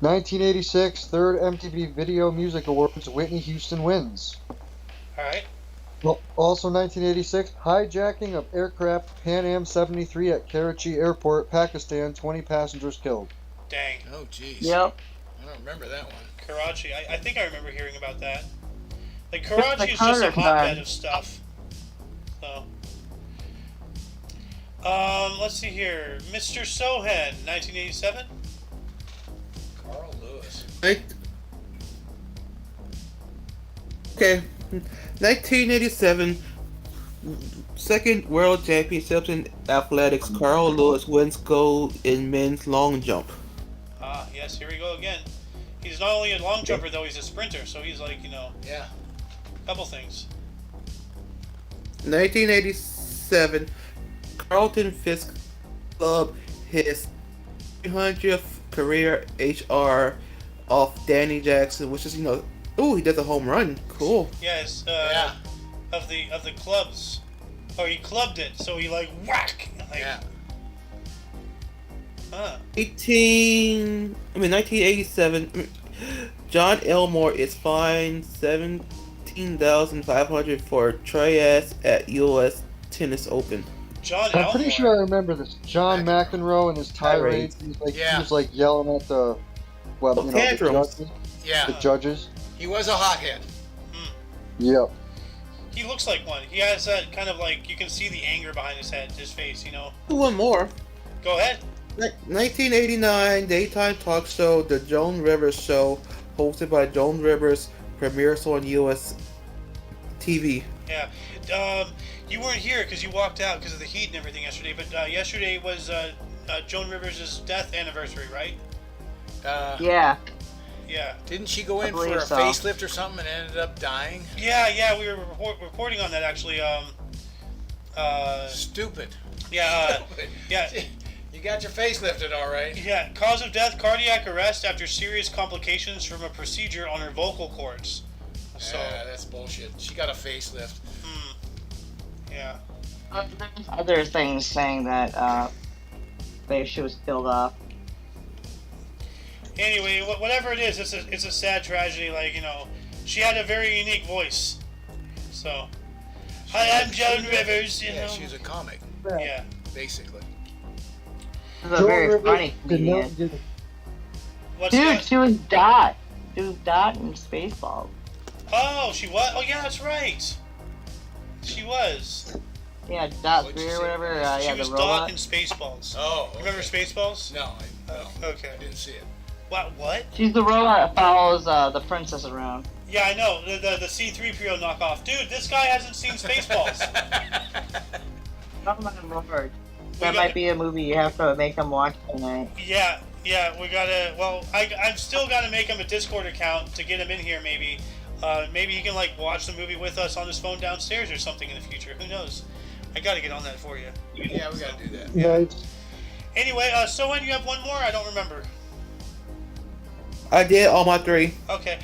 1986, third MTV Video Music Awards, Whitney Houston wins. All right. Well, also 1986, hijacking of aircraft Pan Am 73 at Karachi Airport, Pakistan, 20 passengers killed. Dang. Oh, jeez. Yep. I don't remember that one. Karachi. I think I remember hearing about that. Like Karachi is just a Carter hotbed time. of stuff. So. Let's see here. Mr. Sohan, 1987. Carl Lewis. Okay, 1987, second World Championships in athletics. Carl Lewis wins gold in men's long jump. Ah, yes, here we go again. He's not only a long jumper, though, he's a sprinter, so he's like, Yeah. a couple things. 1987, Carlton Fisk clubbed his 300th career HR off Danny Jackson, which is, ooh, he does a home run. Cool. Yes, Yeah. of the clubs. Or he clubbed it, so he like whack. Like, Yeah. Huh. 1987, John Elmore is fined $17,500 for trias at U.S. Tennis Open. John I'm Elmore. pretty sure I remember this. John McEnroe and his tirades. He was like yelling at the, the tantrums. judges. Yeah. The judges. He was a hothead. Yep. He looks like one. He has that kind of like, you can see the anger behind his face, One more. Go ahead. 1989 daytime talk show, The Joan Rivers Show, hosted by Joan Rivers, premieres on U.S. TV. Yeah. You weren't here because you walked out because of the heat and everything yesterday, but yesterday was Joan Rivers' death anniversary, right? Yeah. Yeah. Didn't she go in for believe a so. facelift or something and ended up dying? Yeah, we were reporting on that actually. Stupid. Yeah, Stupid. yeah. You got your face lifted, all right. Yeah, cause of death, cardiac arrest after serious complications from a procedure on her vocal cords. So, Yeah, that's bullshit. She got a facelift. yeah. Other things saying that she was killed off. Anyway, whatever it is, it's a sad tragedy. Like, she had a very unique voice. So, hi, I'm Joan Rivers. Yeah, she was a comic, Yeah. basically. This is a very funny comedian. What's Dude, that? she was Dot. She was Dot in Spaceballs. Oh, she was. Oh, yeah, that's right. She was. Yeah, Dot What'd 3 you or say? whatever. She Yeah, was the Dot robot. in Spaceballs. Oh, okay. Remember Spaceballs? No, Okay. I didn't see it. What? She's the robot that follows the princess around. Yeah, I know. The C-3PO knockoff. Dude, this guy hasn't seen Spaceballs. Oh my lord. We That got- might be a movie you have to make him watch tonight. Yeah, we gotta. Well, I've still gotta make him a Discord account to get him in here. Maybe, maybe he can like watch the movie with us on his phone downstairs or something in the future. Who knows? I gotta get on that for you. Yeah, we gotta do that. Nice. Anyway, so when you have one more, I don't remember. I did all my 3. Okay.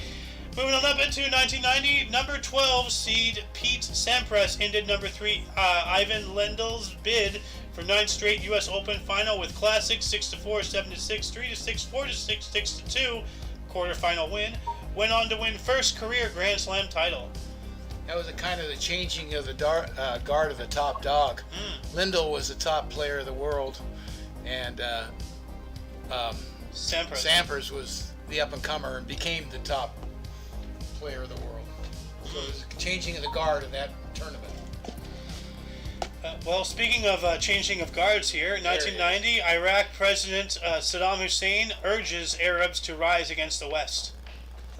Moving on up into 1990, number 12 seed Pete Sampras ended number 3 Ivan Lendl's bid for 9th straight U.S. Open final with classics 6-4, 7-6, 3-6, 4-6, 6-2 quarterfinal win. Went on to win first career Grand Slam title. That was a kind of the changing of the guard of the top dog. Lindell was the top player of the world, and Sampras was the up-and-comer and became the top player of the world. So it was a changing of the guard in that tournament. Well, speaking of changing of guards here, 1990, Iraq President Saddam Hussein urges Arabs to rise against the West.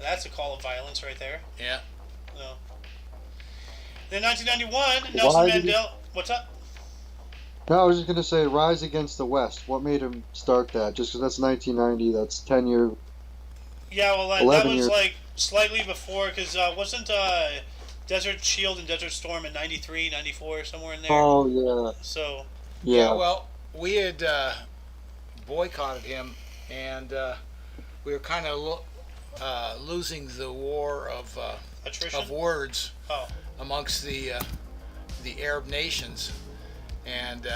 That's a call of violence right there. Yeah. No. Then 1991, Nelson Mandela. What's up? No, I was just gonna say, rise against the West. What made him start that? Just because that's 1990. That's 10 years. Yeah, well, that 11 was years. like slightly before, because wasn't Desert Shield and Desert Storm in 93, 94, somewhere in there? Oh yeah, So, yeah. Well, we had boycotted him, and we were kind of losing the war of attrition? words Oh, amongst the Arab nations, and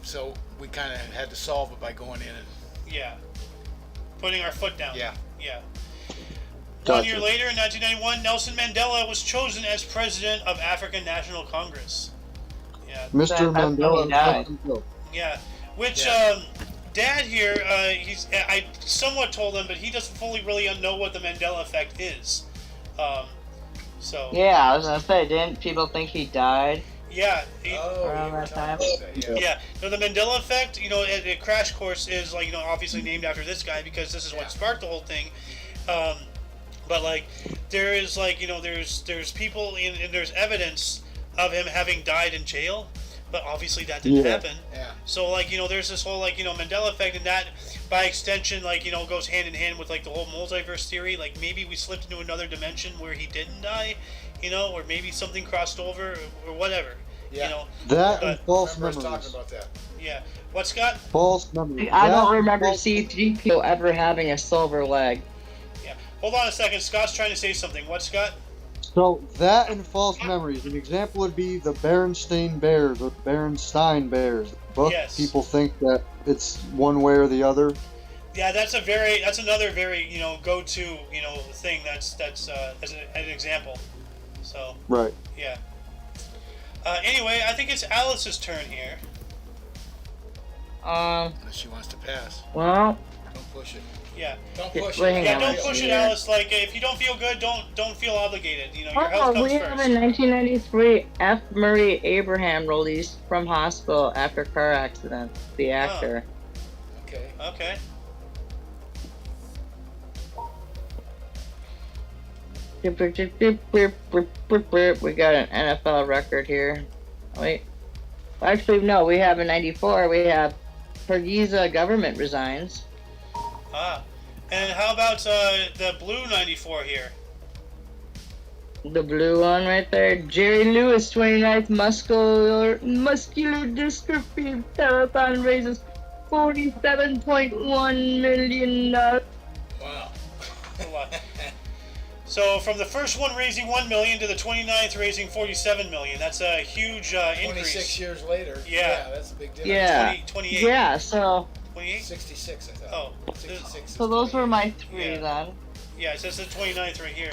so we kind of had to solve it by going in and yeah. Putting our foot down. yeah. Yeah. 1 Gotcha. year later, in 1991, Nelson Mandela was chosen as president of African National Congress. Yeah, Mr. That's when Mandela. he died. yeah. Which Yeah. Dad here, I somewhat told him, but he doesn't fully really know what the Mandela effect is. So Yeah, I was gonna say, didn't people think he died? yeah, Around you were that talking time? about that, yeah. yeah. No, the Mandela effect, a Crash Course is like, obviously named after this guy because this is Yeah. what sparked the whole thing. But like, there is like, there's people and there's evidence of him having died in jail, but obviously that didn't Yeah. happen. Yeah. So like, there's this whole like, Mandela effect, and that by extension like, goes hand in hand with like the whole multiverse theory. Like maybe we slipped into another dimension where he didn't die, or maybe something crossed over or whatever. Yeah. That and But false Remember us memories. talking about that. Yeah. What, Scott? False memories. I That don't and remember false- C-3PO ever having a silver leg. Yeah. Hold on a second. Scott's trying to say something. What, Scott? So that and false memories. An example would be the Berenstain Bears or the Berenstein Bears. Both Yes. people think that it's one way or the other. Yeah, that's another very go-to thing. That's as an example. So Right. yeah. Anyway, I think it's Alice's turn here. Unless she wants to pass. Well, Don't push it. Yeah. Don't Yeah, push wait, it. hang Yeah. on, Don't let's push see it, here. Alice. Like if you don't feel good, don't feel obligated. Your health oh, comes we have first. a 1993 F. Murray Abraham released from hospital after car accident. The actor. Okay. Okay. We got an NFL record here. Wait. Actually, no, we have a 94. We have Pergiza government resigns. Ah. And how about the blue 94 here? The blue one right there. Jerry Lewis, 29th muscular dystrophy telethon raises $47.1 million. Wow. A lot. So from the first one raising $1 million to the 29th raising $47 million, that's a huge 26 increase. years later. Yeah. That's a big difference. Yeah. 28. Yeah, so 28? 66, I thought. Oh. 66. so those were my three Yeah. then. Yeah, it says the 29th right here.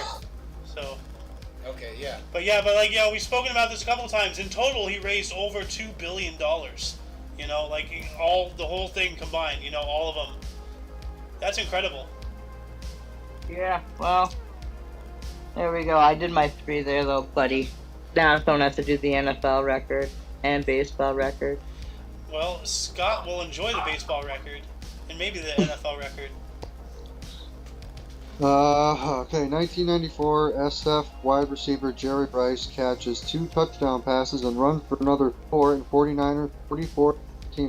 So, Okay, yeah. but we've spoken about this a couple of times. In total, he raised over $2 billion. The whole thing combined. All of them. That's incredible. Yeah, well, there we go. I did my three there though, buddy. Now don't have to do the NFL record and baseball record. Well, Scott will enjoy the baseball record and maybe the NFL record. Okay, 1994 SF wide receiver Jerry Rice catches 2 touchdown passes and runs for another 4 in 49er 44-14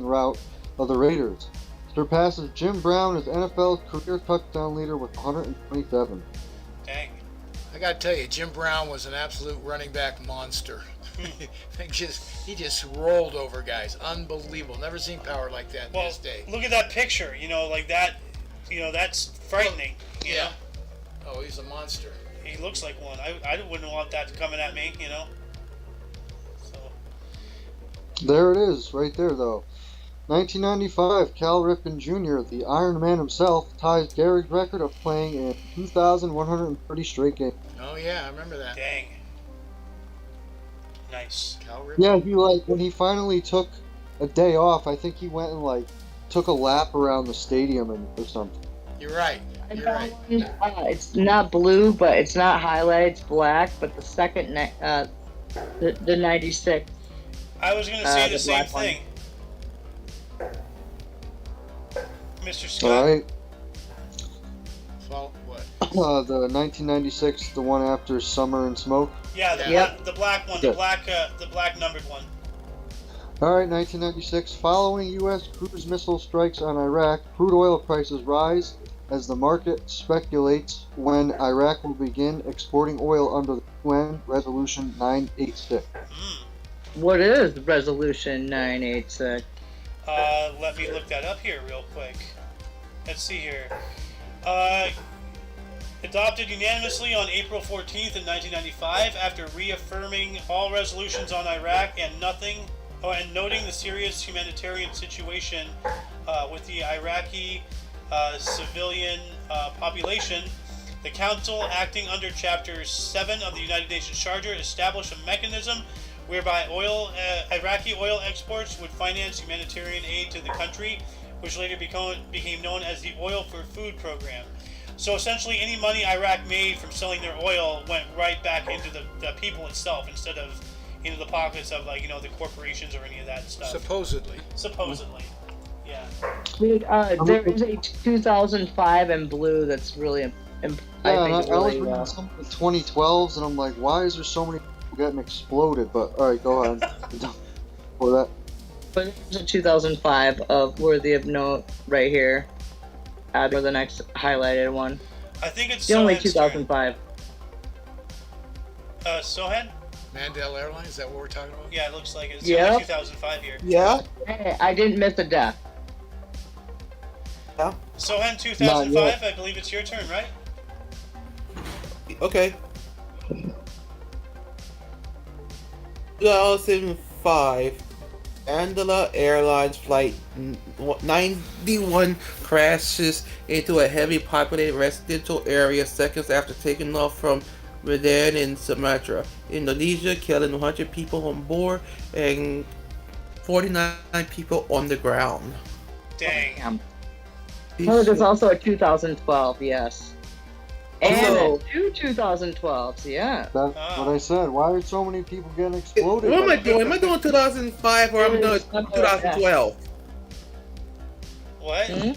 rout of the Raiders. Surpasses Jim Brown as NFL's career touchdown leader with 127. Dang. I gotta tell you, Jim Brown was an absolute running back monster. he just rolled over guys. Unbelievable. Never seen power like that in Well, his day. look at that picture. Like that. That's frightening. You know? Oh, he's a monster. He looks like one. I wouldn't want that coming at me. So. There it is, right there though. 1995, Cal Ripken Jr., the Iron Man himself, ties Gehrig's record of playing in 2,130 straight games. Oh yeah, I remember that. Dang. Nice. Cal Ripken. Yeah, when he finally took a day off, I think he went and took a lap around the stadium or something. You're right. You're right. It's not blue, but it's not highlighted. It's black. But the second, the 96. I was gonna say the the same black one. thing. Mr. Scott. All right. Well, what? The 1996, the one after Summer and Smoke. Yeah, the black one, the black numbered one. All right, 1996. Following U.S. cruise missile strikes on Iraq, crude oil prices rise as the market speculates when Iraq will begin exporting oil under the UN Resolution 986. What is Resolution 986? Let me look that up here real quick. Let's see here. Adopted unanimously on April 14th in 1995 after reaffirming all resolutions on Iraq and noting the serious humanitarian situation with the Iraqi civilian population. The Council, acting under Chapter 7 of the United Nations Charter, established a mechanism whereby Iraqi oil exports would finance humanitarian aid to the country, which later became known as the Oil for Food Program. So essentially, any money Iraq made from selling their oil went right back into the people itself, instead of into the pockets of the corporations or any of that stuff. Supposedly. Yeah. Dude, there is a 2005 in blue that's really, Yeah, I and think I was really reading some of the 2012s, and I'm like, why is there so many people getting exploded? But all right, go ahead. For that. But there's a 2005 of worthy of note right here. Add for the next highlighted one. I think it's The only Sohan's turn. 2005. Sohan? Mandel Airlines, is that what we're talking about? Yeah, it looks like it's Yeah. only 2005 here. Yeah. Hey, I didn't miss a death. Sohan, 2005, I believe it's your turn, right? Okay. 2005, Andala Airlines Flight 91 crashes into a heavily populated residential area seconds after taking off from Medan in Sumatra, Indonesia, killing 100 people on board and 49 people on the ground. Dang. Oh, there's also a 2012, yes. And Also- two 2012s, yeah. That's what I said. Why are so many people getting exploded? What am I doing? Am I doing 2005 or am I doing 2012? What? Hmm?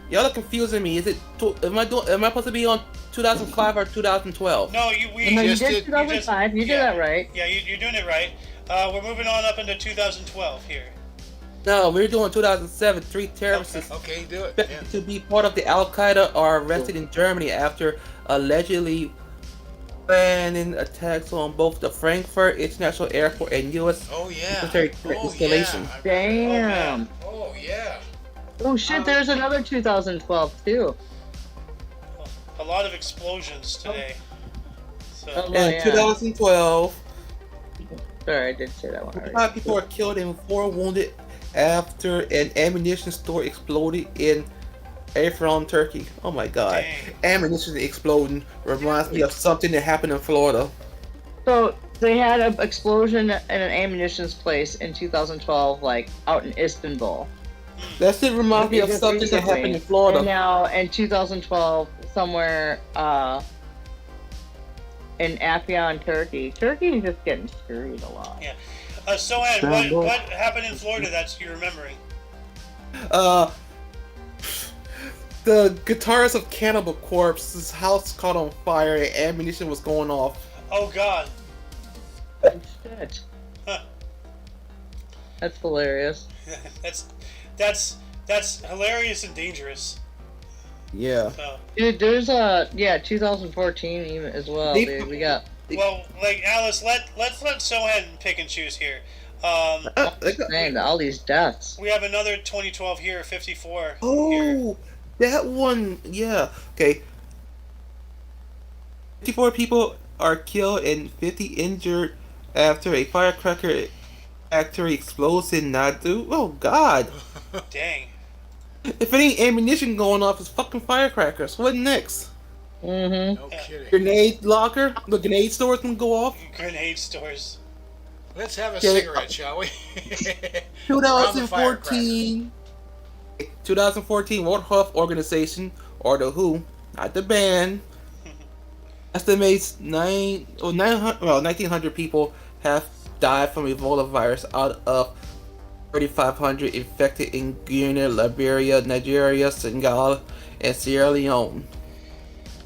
Y'all are confusing me. Is it? Am I supposed to be on 2005 or 2012? No, we No, you just did did- 2005. You did yeah. that right. Yeah, you're doing it right. We're moving on up into 2012 here. No, we're doing 2007. 3 terrorists Okay, do it. suspected to be part of the Al Qaeda are arrested in Germany after allegedly planning attacks on both the Frankfurt International Airport and U.S. Oh yeah. military installation. Yeah. Damn. Oh yeah. Oh shit, there's another 2012 too. A lot of explosions today. So, Oh, In yeah. 2012, Sorry, I did say that one already. 5 people were killed and 4 wounded after an ammunition store exploded in Afrin, Turkey. Oh my god. Dang. Ammunition exploding reminds me of something that happened in Florida. So they had an explosion in an ammunition place in 2012, like out in Istanbul. That shit reminds me of Just something that happened in recently. Florida. And now in 2012, somewhere in Afghan Turkey. Turkey is just getting screwed a lot. Yeah. Sohan, Stand up. what happened in Florida that you're remembering? The guitarist of Cannibal Corpse's house caught on fire and ammunition was going off. Oh God. Shit. Huh. That's hilarious. That's hilarious and dangerous. Yeah. So, Dude, there's 2014 even as well, They- dude. We got well, like Alice, let's let Sohan pick and choose here. man, all these deaths. We have another 2012 here, 54 here. Oh, that one. Yeah. Okay. 54 people are killed and 50 injured after a firecracker factory explodes in Nadu. Oh God. Dang. If any ammunition going off, it's fucking firecrackers. What next? Mm-hmm. No kidding. Grenade locker? The grenade stores can go off? Grenade stores. Let's have a Okay. cigarette, shall we? Around the firecracker. 2014 World Health Organization, or the WHO, not the band, estimates 1,900 people have died from Ebola virus out of 3,500 infected in Guinea, Liberia, Nigeria, Senegal, and Sierra Leone.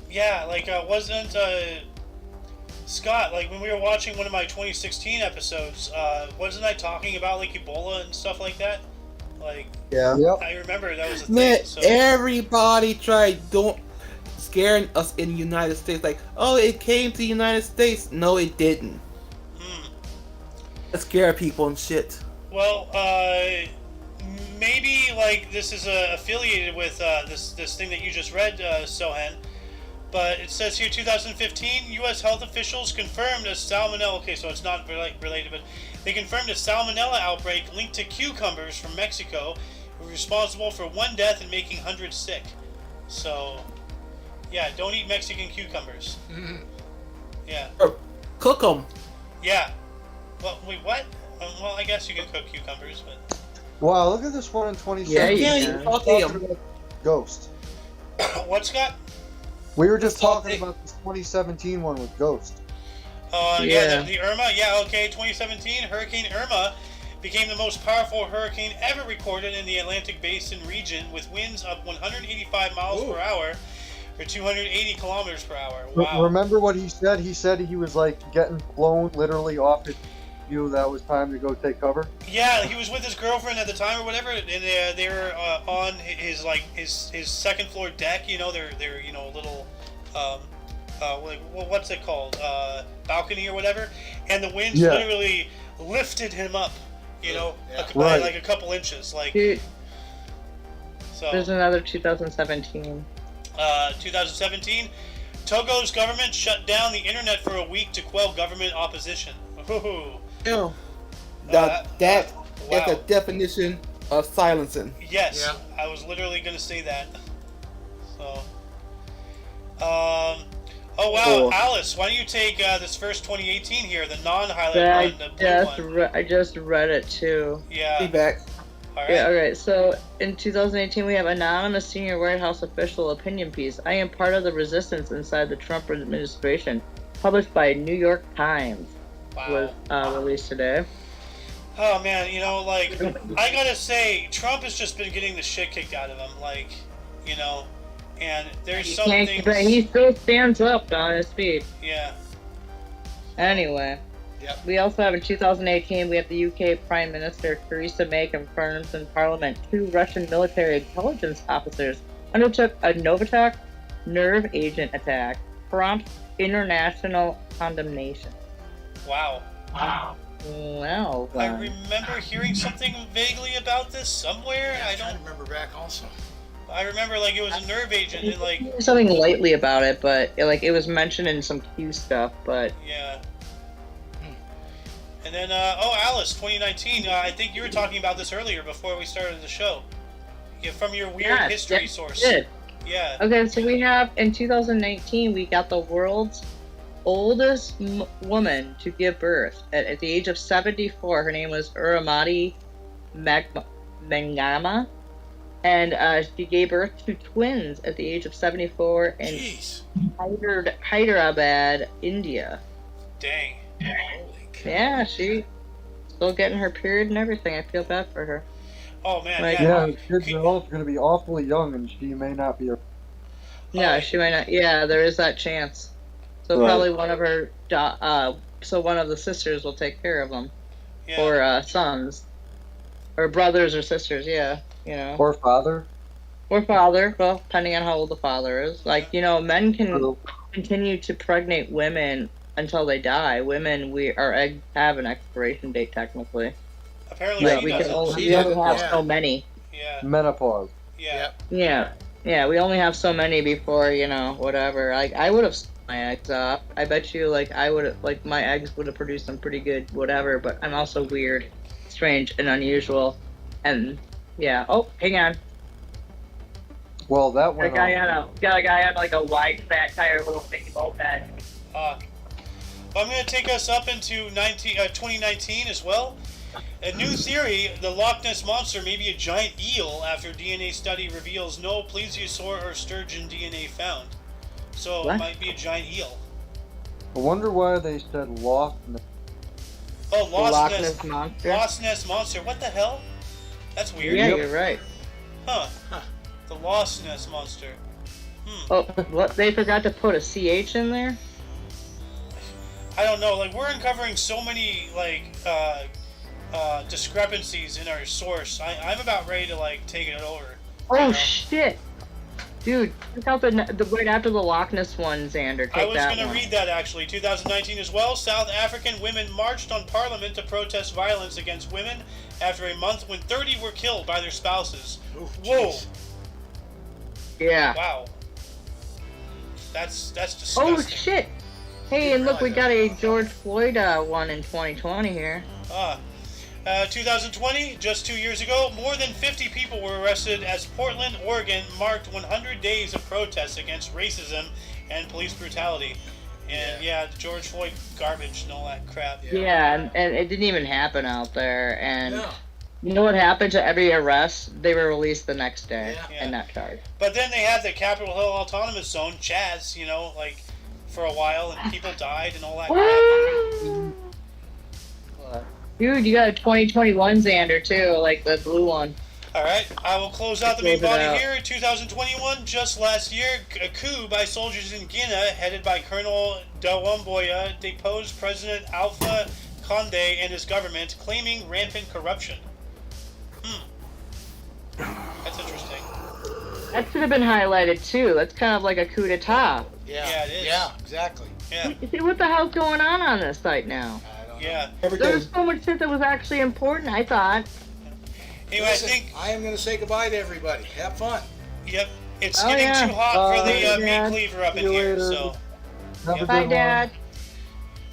Yeah, like wasn't Scott, like when we were watching one of my 2016 episodes, wasn't I talking about like Ebola and stuff like that? Like, Yeah. Yep. I remember that was a thing. Man, So everybody tried scaring us in the United States. Like, oh, it came to the United States. No, it didn't. Let's scare people and shit. well, maybe like this is affiliated with this thing that you just read, Sohan. But it says here, 2015, U.S. health officials confirmed a salmonella. Okay, so it's not related, but they confirmed a salmonella outbreak linked to cucumbers from Mexico, responsible for one death and making hundreds sick. So, yeah, don't eat Mexican cucumbers. Yeah, Cook them. yeah. Well, wait, what? Well, I guess you can cook cucumbers, but Wow, look at this one in Yeah, 2017. you Yeah, can. you saute 'em. Ghost. what, Scott? We were just Saute. talking about this 2017 one with Ghost. Yeah, Yeah. the Irma. Yeah, okay. 2017, Hurricane Irma became the most powerful hurricane ever recorded in the Atlantic Basin region, with winds of 185 miles per hour or 280 kilometers per hour. Wow. Remember what he said? He said he was like getting blown literally off his view. That was time to go take cover. Yeah, he was with his girlfriend at the time or whatever, and they were on his second floor deck. You know, their little what's it called, balcony or whatever, and the winds Yeah. literally lifted him up. You know, Yeah. by Right. like a couple inches, like Dude, so. there's another 2017. 2017, Togo's government shut down the internet for a week to quell government opposition. Ooh. Yeah. Uh, That's wow. the definition of silencing. Yes, Yeah. I was literally going to say that. So, oh wow, Cool. Alice, why don't you take this first 2018 here, the non-highlight one, the blue one? I just read it too. Be Yeah. back. All right. Yeah, alright, so in 2018 we have anonymous senior White House official opinion piece. I am part of the resistance inside the Trump administration, published by New York Times, Wow. was released today. Oh man, you know, like I gotta say, Trump has just been getting the shit kicked out of him, like, you know, and there's some things. But he still stands up on his feet. Yeah. Anyway. Yep. We also have in 2018, we have the UK Prime Minister Theresa May confirms in Parliament 2 Russian military intelligence officers undertook a Novichok nerve agent attack, prompt international condemnation. Wow. Well, I remember hearing something vaguely about this somewhere. I I'm trying don't. to remember back also. I remember like it was a nerve agent and like something lightly about it, but it was mentioned in some Q stuff. But yeah. And then Alice, 2019. I think you were talking about this earlier before we started the show. Yeah, from your weird yeah, history yeah, source. Did. Yeah. Okay, so we have in 2019 we got the world's oldest woman to give birth at the age of 74. Her name was Uramati Mangama. And she gave birth to twins at the age of 74 in Jeez. Hyderabad, India. Dang. Holy cow. Yeah, she still getting her period and everything. I feel bad for her. Oh man, Like- yeah. Yeah, the kids are also going to be awfully young, and she may not be. No, she might not. Yeah, there is that chance. So Right. probably one of her, so one of the sisters will take care of them, Yeah. or sons, or brothers or sisters. Yeah, you know, Poor father. or father. Well, depending on how old the father is. Like, you know, men can True. continue to pregnate women until they die. Women, our eggs have an expiration date technically. Apparently Yeah, she we can doesn't. only, She we only doesn't, have yeah. so many. Yeah. Menopause. Yeah. Yep. Yeah, we only have so many before, you know, whatever. Like, I would have my eggs up. I bet you, like, I would have, like, my eggs would have produced some pretty good whatever, but I'm also weird, strange, and unusual. And, yeah. Oh, hang on. Well, that Got went a guy on. got a guy on, like, a wide, fat tire, little sticky moped. Well, I'm going to take us up into 2019 as well. A new theory, the Loch Ness Monster may be a giant eel after DNA study reveals no plesiosaur or sturgeon DNA found. So What? it might be a giant eel. I wonder why they said Loch Ness. Oh, Loch Loch Ness Ness Monster? Loch Ness Monster. What the hell? That's weird. Yeah, Yep. you're right. Huh. Huh. The Loch Ness Monster. Oh, what? They forgot to put a CH in there? I don't know. Like, we're uncovering so many, like, discrepancies in our source. I'm about ready to, like, take it over. Oh, shit. Dude, check out the right after the Loch Ness one, Xander. Take I was that going to one. read that actually. 2019 as well. South African women marched on Parliament to protest violence against women after a month when 30 were killed by their spouses. Ooh, Whoa! jeez. Yeah. Wow. That's Oh, disgusting. shit. Hey, and look, we got a George Floyd one in 2020 here. 2020, just 2 years ago, more than 50 people were arrested as Portland, Oregon marked 100 days of protests against racism and police brutality. And yeah, the George Floyd garbage and all that crap. Yeah, and it didn't even happen out there. And Yeah. you know what happened to every arrest? They were released the next day Yeah. and not charged. But then they had the Capitol Hill Autonomous Zone, Chaz, you know, like for a while, and people died and all that crap. Dude, you got a 2021 Xander too, like the blue one. All right, I will close out the main Close it body out. here. 2021, just last year, a coup by soldiers in Guinea, headed by Colonel Dawamboya, deposed President Alpha Condé and his government, claiming rampant corruption. That's interesting. That should have been highlighted too. That's kind of like a coup d'etat. Yeah, it is. Yeah, exactly. Yeah, See what the hell's going on this site now? I don't know. yeah. There's so much shit that was actually important, I thought. Anyway, Listen, I think, I am going to say goodbye to everybody. Have fun. yep, it's Oh, getting yeah. too hot for the Bye, meat Dad. cleaver up in See you here, later. so Have a Yep. good Bye, one. Dad.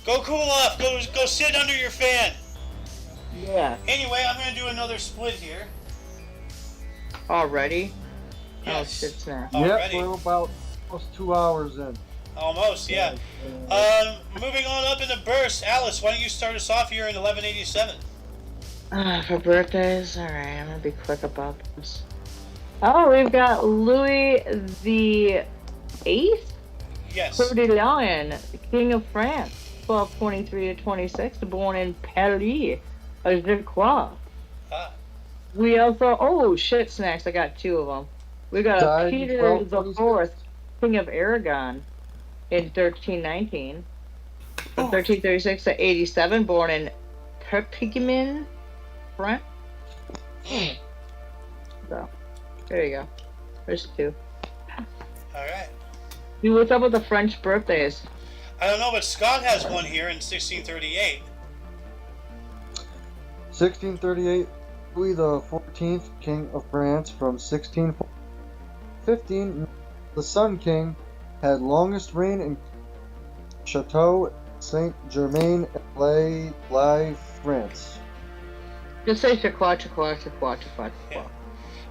go cool off. Go sit under your fan. Yeah. Anyway, I'm gonna do another split here. Already? Yes. Oh, shit, snap. Yep, Already. we're about almost 2 hours in. Almost, yeah. Moving on up in the burst, Alice, why don't you start us off here in 1187? For birthdays? Alright, I'm gonna be quick about this. Oh, we've got Louis the Eighth? Yes. Coeur de Lion, King of France, 1223 to 26, born in Paris, Je crois. Ah. We also, oh shit, snacks, I got two of them. We got Died in Peter 1226. the Fourth, King of Aragon, in 1319. From 1336 to 87, born in Perpignan, France. So, there you go. There's two. Alright. Dude, what's up with the French birthdays? I don't know, but Scott has one here in 1638. 1638, Louis the 14th, King of France, from 1615. The Sun King had longest reign in Chateau Saint Germain en Laye, France. Just say Chaqua. Yeah.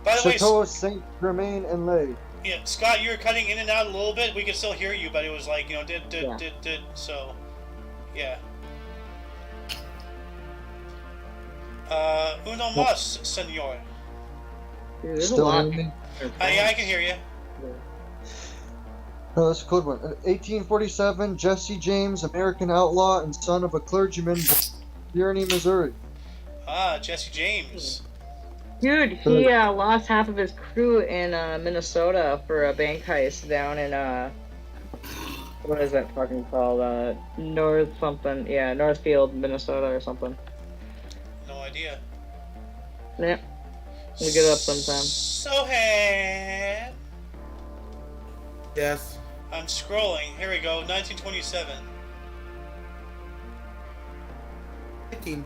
By the way, Chateau Saint Germain en Laye. yeah, Scott, you were cutting in and out a little bit. We could still hear you, but it was like, you know, did, Yeah. so, yeah. Uno mas, senor. Dude, there's a Still lot. hearing me? Yeah, I can hear you. No, that's a good one. 1847, Jesse James, American outlaw and son of a clergyman, Kearney, Missouri. Ah, Jesse James. Dude, he lost half of his crew in Minnesota for a bank heist down in what is that fucking called? North something. Yeah, Northfield, Minnesota or something. No idea. Yeah. Look it up sometime. Sohan. Yes. I'm scrolling. Here we go. 1927.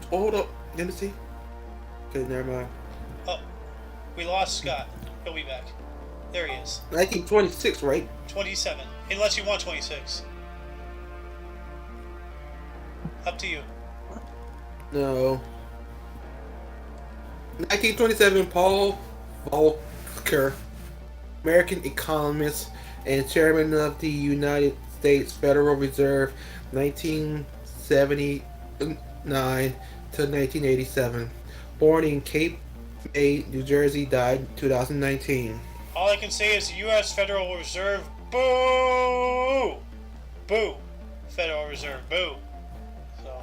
Hold up. Let me see. Okay, never mind. Oh, we lost Scott. He'll be back. There he is. 1926, right? 27. Unless you want 26. Up to you. No. 1927, Paul Volcker, American economist and chairman of the United States Federal Reserve, 1979 to 1987. Born in Cape May, New Jersey, died 2019. All I can say is the U.S. Federal Reserve. Boo! Boo! Federal Reserve. Boo! So,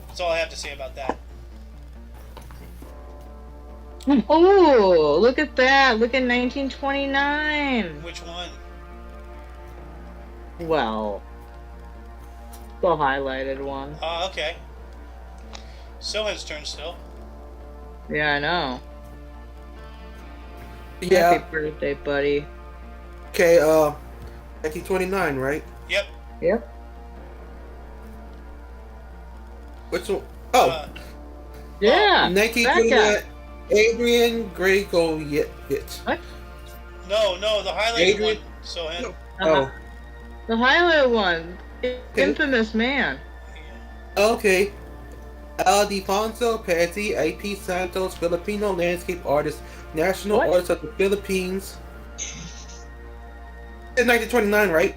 that's all I have to say about that. Oh, look at that. Look at 1929. Which one? Well, the highlighted one. Okay. Sohan's turn still. Yeah, I know. Yeah. Happy birthday, buddy. Okay, 1929, right? Yep. Yep. Which one? Oh, Yeah. 1929. Adrian Gregorovich. No, the highlighted Adrian- one. Sohan. Oh, The highlighted one. Infamous man. okay. Alfonso Pazzi, A.P. Santos, Filipino landscape artist, national What? artist of the Philippines. It's 1929, right?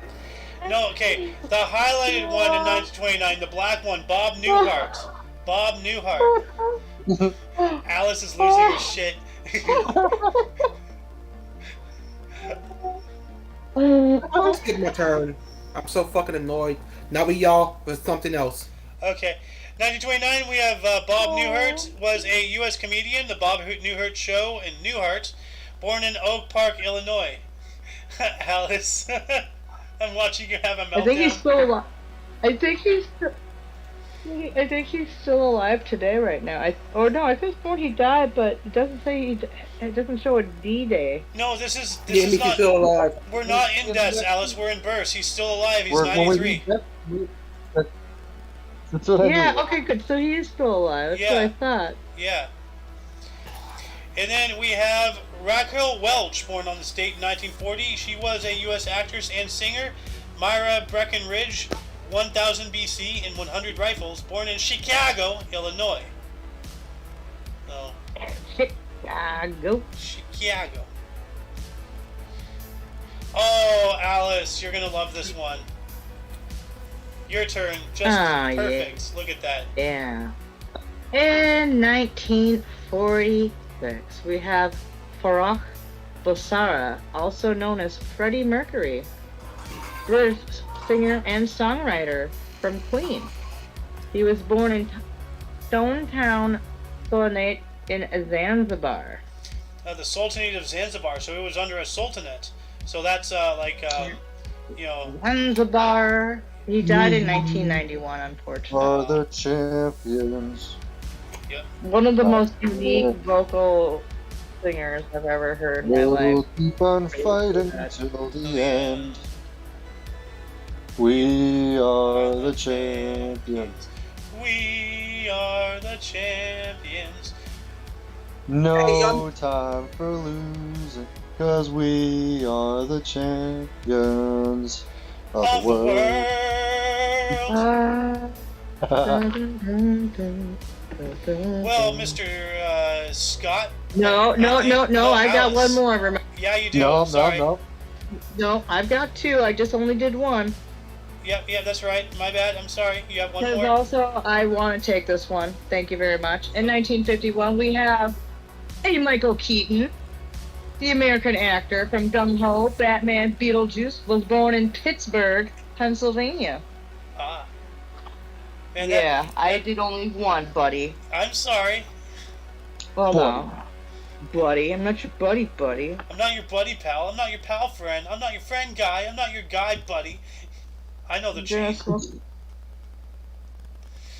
No, okay. The highlighted one in 1929, the black one, Bob Newhart. Bob Newhart. Alice is losing her shit. I'll skip my turn. I'm so fucking annoyed. Now we y'all with something else. Okay. 1929, we have Bob Newhart, was a U.S. comedian, The Bob Newhart Show in Newhart, born in Oak Park, Illinois. Alice, I'm watching you have a meltdown. I think he's still alive. I think he's still alive today, right now. I think he died, but it doesn't say it doesn't show a D-Day. No, this is He's not. still alive. We're not in deaths, Alice. We're in births. He's still alive. He's 93. That's what I Yeah. mean. Okay. Good. So he is still alive. That's what Yeah. I thought. Yeah. And then we have Raquel Welch, born on this date in 1940. She was a U.S. actress and singer. Myra Breckenridge, 1000 BC in 100 Rifles, born in Chicago, Illinois. So, Chicago. Chicago. Oh, Alice, you're going to love this one. Your turn. Just perfect. Look at that. Yeah. In 1946, we have Farrokh Bulsara, also known as Freddie Mercury, British singer and songwriter from Queen. He was born in Stone Town, Sultanate in Zanzibar. The Sultanate of Zanzibar, so it was under a sultanate. So that's Zanzibar. He died in 1991, unfortunately. Are the champions. Yep. One of the most unique vocal singers I've ever heard in my We'll life. keep on fighting until the end. We are the champions. We are the champions. No time for losing, 'cause we are the champions of the world. Well, Mr. Scott. No, I got one more. Remember? Yeah, you do. No, Sorry. No, I've got two. I just only did one. Yep, that's right. My bad. I'm sorry. You have one Because more. also, I want to take this one. Thank you very much. In 1951, we have Hey, Michael Keaton, the American actor from Gung Ho, Batman, Beetlejuice, was born in Pittsburgh, Pennsylvania. Ah. And Yeah, I did only one, buddy. I'm sorry. Well, no. Buddy, I'm not your buddy. I'm not your buddy, pal. I'm not your pal friend. I'm not your friend guy. I'm not your guy buddy. I know the chain.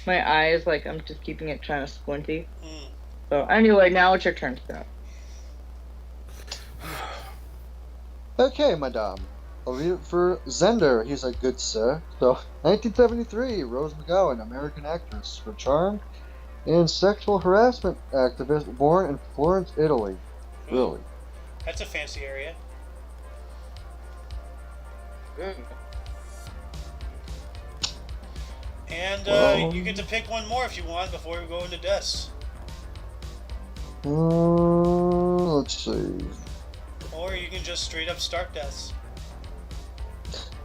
My eyes, like, I'm just keeping it kind of squinty. Mm. So, anyway, now it's your turn, Scott. Okay, madame. I'll read it for Zender. He's a good sir. So, 1973, Rose McGowan, American actress, for Charmed and sexual harassment activist, born in Florence, Italy. Really? That's a fancy area. And you get to pick one more if you want before we go into deaths. Let's see. Or you can just straight up start deaths.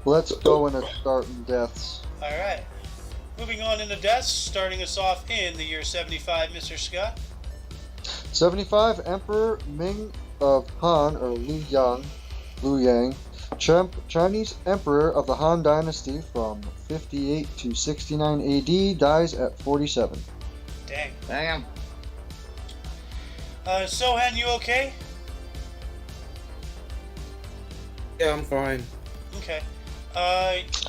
Let's go into starting deaths. Alright. Moving on into deaths, starting us off in the year 75, Mr. Scott. 75, Emperor Ming of Han, or Li Yang, Chinese Emperor of the Han Dynasty from 58 to 69 AD, dies at 47. Dang. Damn. Sohan, you okay? Yeah, I'm fine. Okay.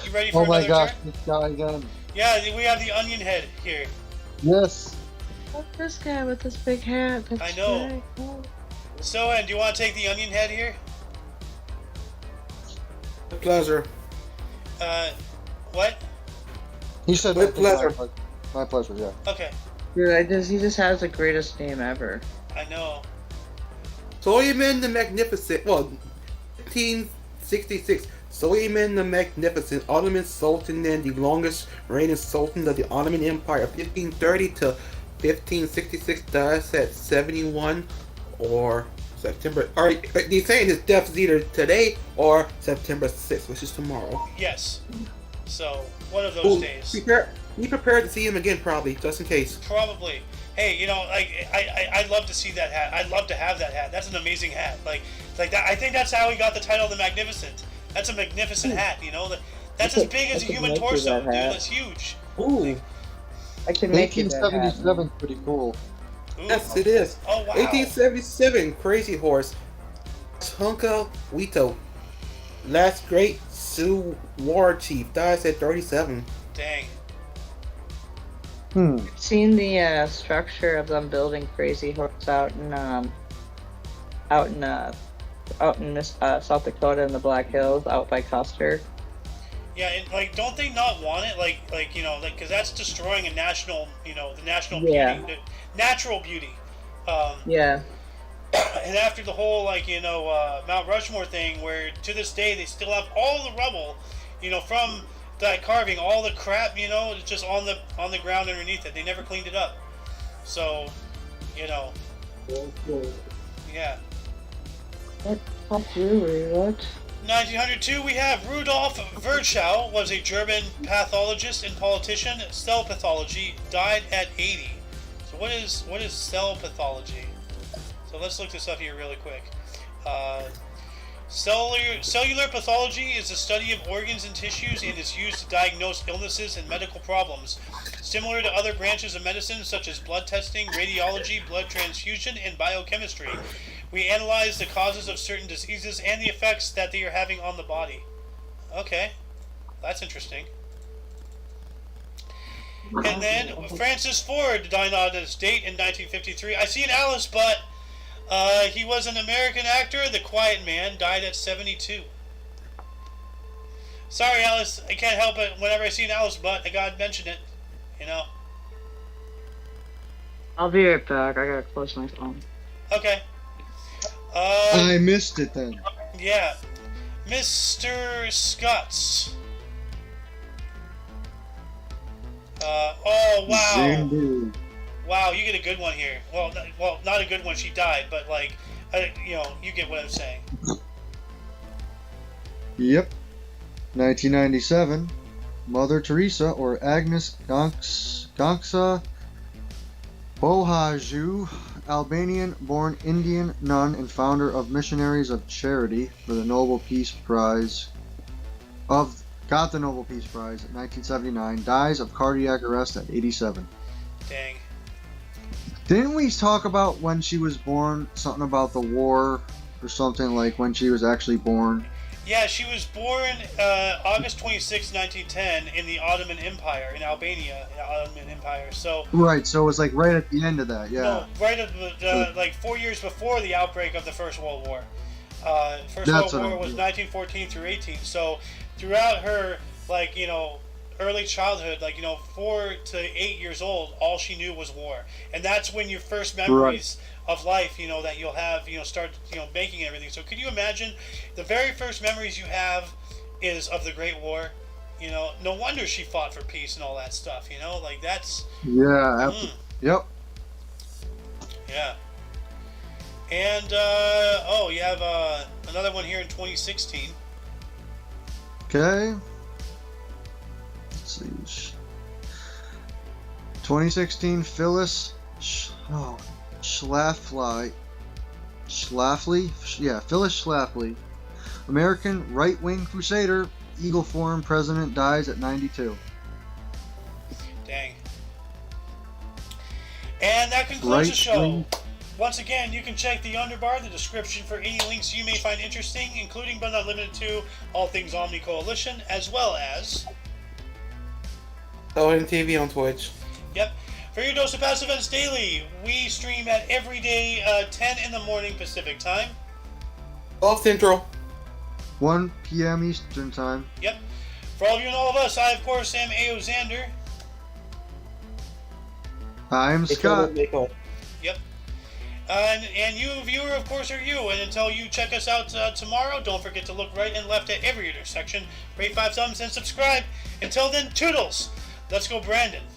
You ready for Oh my another gosh, turn? this guy again. Yeah, we have the onion head here. Yes. What's this guy with this big hat? That's I know. very cool. Sohan, do you want to take the onion head here? With pleasure. What? He said With pleasure. My pleasure, yeah. Okay. Dude, he just has the greatest name ever. I know. Suleiman the Magnificent. Well, 1566. Suleiman the Magnificent, Ottoman Sultan and the longest reigning Sultan of the Ottoman Empire, 1530 to 1566, dies at 71 or September. Are you saying his death is either today or September 6th, which is tomorrow? Yes. So, one of those days. Be prepared to see him again, probably, just in case. Probably. Hey, you know, like I'd love to see that hat. I'd love to have that hat. That's an amazing hat. Like that. I think that's how he got the title, the Magnificent. That's a magnificent hat. You know, that's as big as a human torso, dude. That's huge. Ooh. I can make you that hat. 1877, pretty cool. Ooh. Yes, it is. Oh wow. 1877, Crazy Horse. Hunka Wito, last great Sioux war chief, dies at 37. Dang. Seen the structure of them building Crazy Horse out in South Dakota in the Black Hills, out by Custer. Yeah, and like, don't they not want it? Like you know, like because that's destroying a national, you know, the national Yeah. beauty, the natural beauty. Yeah. And after the whole, like, you know, Mount Rushmore thing, where to this day they still have all the rubble, you know, from that carving, all the crap, you know, it's just on the ground underneath it. They never cleaned it up. So, you know, yeah. What jewelry? What? 1902, we have Rudolf Virchow, was a German pathologist and politician. Cell pathology, died at 80. So what is cell pathology? So let's look this up here really quick. Cellular pathology is the study of organs and tissues and is used to diagnose illnesses and medical problems. Similar to other branches of medicine such as blood testing, radiology, blood transfusion, and biochemistry, we analyze the causes of certain diseases and the effects that they are having on the body. Okay, that's interesting. And then Francis Ford died on this date in 1953. I see an Alice, but he was an American actor. The Quiet Man, died at 72. Sorry, Alice, I can't help it. Whenever I see an Alice butt, I gotta mention it. You know. I'll be right back. I gotta close my phone. Okay. I missed it then. Yeah, Mr. Scotts. Oh wow. Zimbu. Wow, you get a good one here. Well, not a good one. She died, but like, you know, you get what I'm saying. Yep. 1997, Mother Teresa, or Agnes Gongsa Bohaju, Albanian-born Indian nun and founder of Missionaries of Charity for the Nobel Peace Prize. Got the Nobel Peace Prize in 1979. Dies of cardiac arrest at 87. Dang. Didn't we talk about when she was born? Something about the war or something, like when she was actually born? Yeah, she was born August 26, 1910, in the Ottoman Empire, in Albania, in the Ottoman Empire. So Right, so it was like right at the end of that, yeah. no, right at the, like 4 years before the outbreak of the First World War. First That's World what War I was mean. 1914 through 18. So throughout her, like, early childhood, like, 4 to 8 years old, all she knew was war. And that's when your first memories of life, that you'll have, start, making everything. So could you imagine the very first memories you have is of the Great War? No wonder she fought for peace and all that stuff, like that's, Yeah, yep. yeah. And, you have another one here in 2016. Okay. Let's see. 2016, Phyllis Schlafly. Yeah, Phyllis Schlafly. American right-wing crusader, Eagle Forum president, dies at 92. Dang. And that concludes the show. Right-wing. Once again, you can check the underbar, the description for any links you may find interesting, including but not limited to all things Omni Coalition, as well as... OMTV on Twitch. Yep. For your dose of past events daily, we stream at every day 10 in the morning Pacific time. 12 Central. 1 p.m. Eastern Time. Yep. For all of you and all of us, I, of course, am A.O. Xander. I'm Scott. Yep. And you, viewer, of course, are you. And until you check us out tomorrow, don't forget to look right and left at every intersection, rate 5 thumbs, and subscribe. Until then, toodles. Let's go, Brandon.